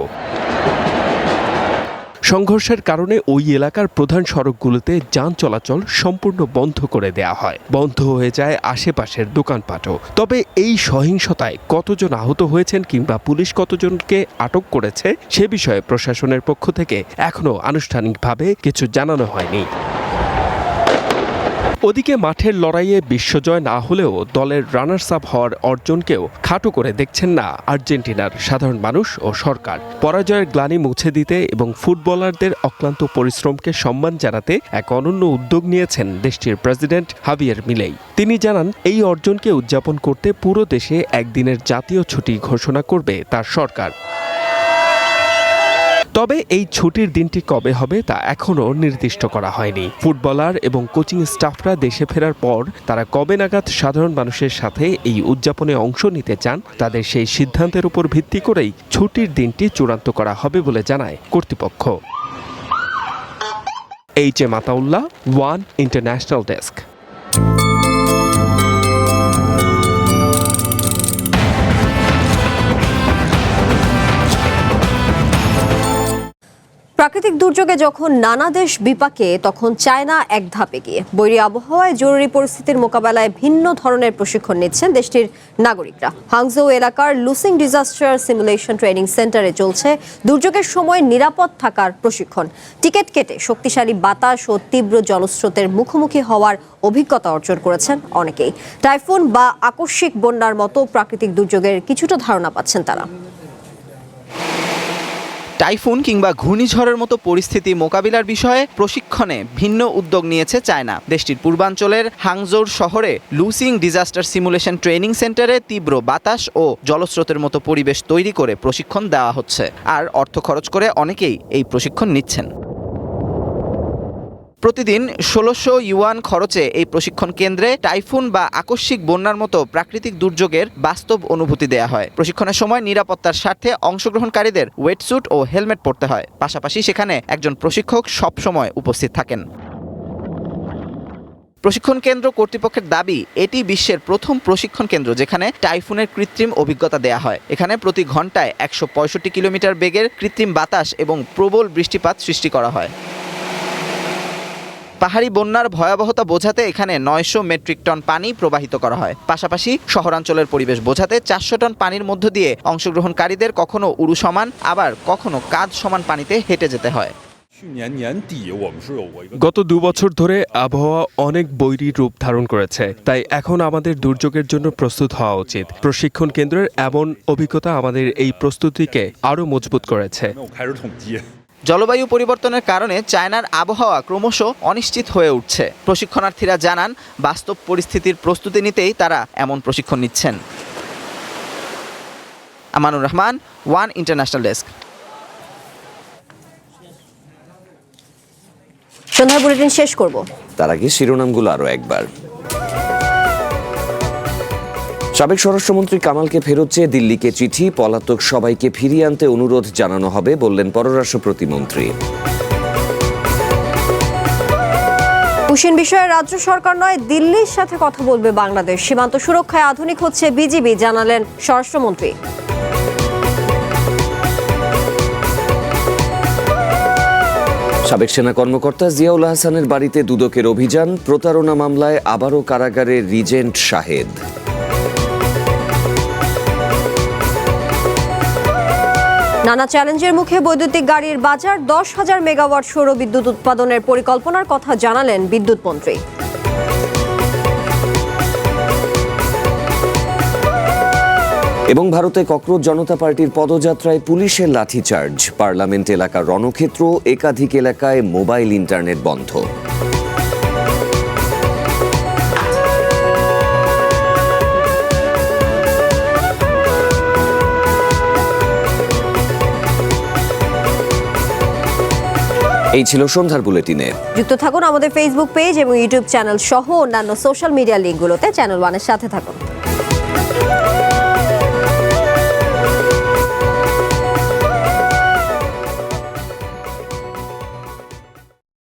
সংঘর্ষের কারণে ওই এলাকার প্রধান সড়কগুলোতে যান চলাচল সম্পূর্ণ বন্ধ করে দেয়া হয়। বন্ধ হয়ে যায় আশেপাশের দোকানপাটও। তবে এই সহিংসতায় কতজন আহত হয়েছেন কিংবা পুলিশ কতজনকে আটক করেছে সে বিষয়ে প্রশাসনের পক্ষ থেকে এখনো আনুষ্ঠানিকভাবে কিছু জানানো হয়নি। ওদিকে মাঠের লড়াইয়ে বিশ্বজয় না হলেও দলের রানার্স আপ হওয়ার অর্জনকেও খাটো করে দেখছেন না আর্জেন্টিনার সাধারণ মানুষ ও সরকার। পরাজয়ের গ্লানি মুছে দিতে এবং ফুটবলারদের অক্লান্ত পরিশ্রমকে সম্মান জানাতে এক অনন্য উদ্যোগ নিয়েছেন দেশটির প্রেসিডেন্ট হাভিয়ের মিলেই। তিনি জানান, এই অর্জনকে উদযাপন করতে পুরো দেশে একদিনের জাতীয় ছুটি ঘোষণা করবে তার সরকার। তবে এই ছুটির দিনটি কবে হবে তা এখনও নির্দিষ্ট করা হয়নি। ফুটবলার এবং কোচিং স্টাফরা দেশে ফেরার পর তারা কবে নাগাদ সাধারণ মানুষের সাথে এই উদযাপনে অংশ নিতে চান তাদের সেই সিদ্ধান্তের উপর ভিত্তি করেই ছুটির দিনটি চূড়ান্ত করা হবে বলে জানায় কর্তৃপক্ষ। H A. Mataullah, one international desk. প্রাকৃতিক দুর্যোগে যখন নানা দেশ বিপাকে, তখন চায়না এক ধাপ এগিয়ে। বৈরী আবহাওয়ায় জরুরি পরিস্থিতির মোকাবেলায় ভিন্ন ধরনের প্রশিক্ষণ নিচ্ছেন দেশটির নাগরিকরা। হাংজৌ এলাকার লুসিং ডিজাস্টার সিমুলেশন ট্রেনিং সেন্টারে চলছে দুর্যোগের সময় নিরাপদ থাকার প্রশিক্ষণ। টিকিট কেটে শক্তিশালী বাতাস ও তীব্র জলস্রোতের মুখোমুখি হওয়ার অভিজ্ঞতা অর্জন করেছেন অনেকেই। টাইফুন বা আকস্মিক বন্যার মতো প্রাকৃতিক দুর্যোগের কিছুটা ধারণা পাচ্ছেন তারা। টাইফুন কিংবা ঘূর্ণিঝড়ের মতো পরিস্থিতি মোকাবিলার বিষয়ে প্রশিক্ষণে ভিন্ন উদ্যোগ নিয়েছে চায়না। দেশটির পূর্বাঞ্চলের হাংজৌ শহরে লুসিং ডিজাস্টার সিমুলেশন ট্রেনিং সেন্টারে তীব্র বাতাস ও জলস্রোতের মতো পরিবেশ তৈরি করে প্রশিক্ষণ দেওয়া হচ্ছে। আর অর্থ খরচ করে অনেকেই এই প্রশিক্ষণ নিচ্ছেন। প্রতিদিন ১৬০০ ইউয়ান খরচে এই প্রশিক্ষণ কেন্দ্রে টাইফুন বা আকস্মিক বন্যার মতো প্রাকৃতিক দুর্যোগের বাস্তব অনুভূতি দেয়া হয়। প্রশিক্ষণের সময় নিরাপত্তার স্বার্থে অংশগ্রহণকারীদের ওয়েটস্যুট ও হেলমেট পরতে হয়। পাশাপাশি সেখানে একজন প্রশিক্ষক সবসময় উপস্থিত থাকেন। প্রশিক্ষণ কেন্দ্র কর্তৃপক্ষের দাবি, এটি বিশ্বের প্রথম প্রশিক্ষণ কেন্দ্র যেখানে টাইফুনের কৃত্রিম অভিজ্ঞতা দেয়া হয়। এখানে প্রতি ঘন্টায় ১৬৫ কিলোমিটার বেগের কৃত্রিম বাতাস এবং প্রবল বৃষ্টিপাত সৃষ্টি করা হয়। পাহাড়ি বন্যার ভয়াবহতা বোঝাতে এখানে ৯০০ মেট্রিক টন পানি প্রবাহিত করা হয়। পাশাপাশি শহরাঞ্চলের পরিবেশ বোঝাতে ৪০০ টন পানির মধ্য দিয়ে অংশগ্রহণকারীদের কখনো উড়ু সমান আবার কখনো কাঁধ সমান পানিতে হেঁটে যেতে হয়। গত ২ বছর ধরে আবহাওয়া অনেক বৈরী রূপ ধারণ করেছে, তাই এখন আমাদের দুর্যোগের জন্য প্রস্তুত হওয়া উচিত। প্রশিক্ষণ কেন্দ্রের এমন অভিজ্ঞতা আমাদের এই প্রস্তুতিকে আরও মজবুত করেছে। জলবায়ু পরিবর্তনের কারণে চায়নার আবহাওয়া ক্রমশ অনিশ্চিত হয়ে উঠছে। প্রশিক্ষণার্থীরা জানান, বাস্তব পরিস্থিতির প্রস্তুতি নিতেই তারা এমন প্রশিক্ষণ নিচ্ছেন। Amanur Rahman, one international desk. সন্ধ্যার বুলেটিন শেষ করব, তার আগে শিরোনামগুলো আরো একবার। সাবেক স্বরাষ্ট্রমন্ত্রী কামালকে ফেরত চেয়ে দিল্লিকে চিঠি, পলাতক সবাইকে ফিরিয়ে আনতে অনুরোধ জানানো হবে বললেন পররাষ্ট্র প্রতিমন্ত্রী। পুশিন বিষয়ে রাজ্য সরকার নয়, দিল্লির সাথে কথা বলবে বাংলাদেশ। সীমান্ত সুরক্ষায় আধুনিক হচ্ছে বিজিবি, জানালেন স্বরাষ্ট্রমন্ত্রী। সাবেক সেনা কর্মকর্তা জিয়াউল হাসানের বাড়িতে দুদকের অভিযান, প্রতারণা মামলায় আবারও কারাগারে রিজেন্ট শাহেদ। নানা চ্যালেঞ্জের মুখে বৈদ্যুতিক গাড়ির বাজার, ১০,০০০ মেগাওয়াট সৌর বিদ্যুৎ উৎপাদনের পরিকল্পনার কথা জানালেন বিদ্যুৎ মন্ত্রী। এবং ভারতে ককরোচ জনতা পার্টির পদযাত্রায় পুলিশের লাঠিচার্জ, পার্লামেন্ট এলাকার রণক্ষেত্র, একাধিক এলাকায় মোবাইল ইন্টারনেট বন্ধ। এই ছিল সন্ধ্যার বুলেটিনে। যুক্ত থাকুন আমাদের ফেসবুক পেজ এবং ইউটিউব চ্যানেল সহ অন্যান্য সোশ্যাল মিডিয়া লিঙ্কগুলোতে। চ্যানেল ওয়ানের সাথে থাকুন।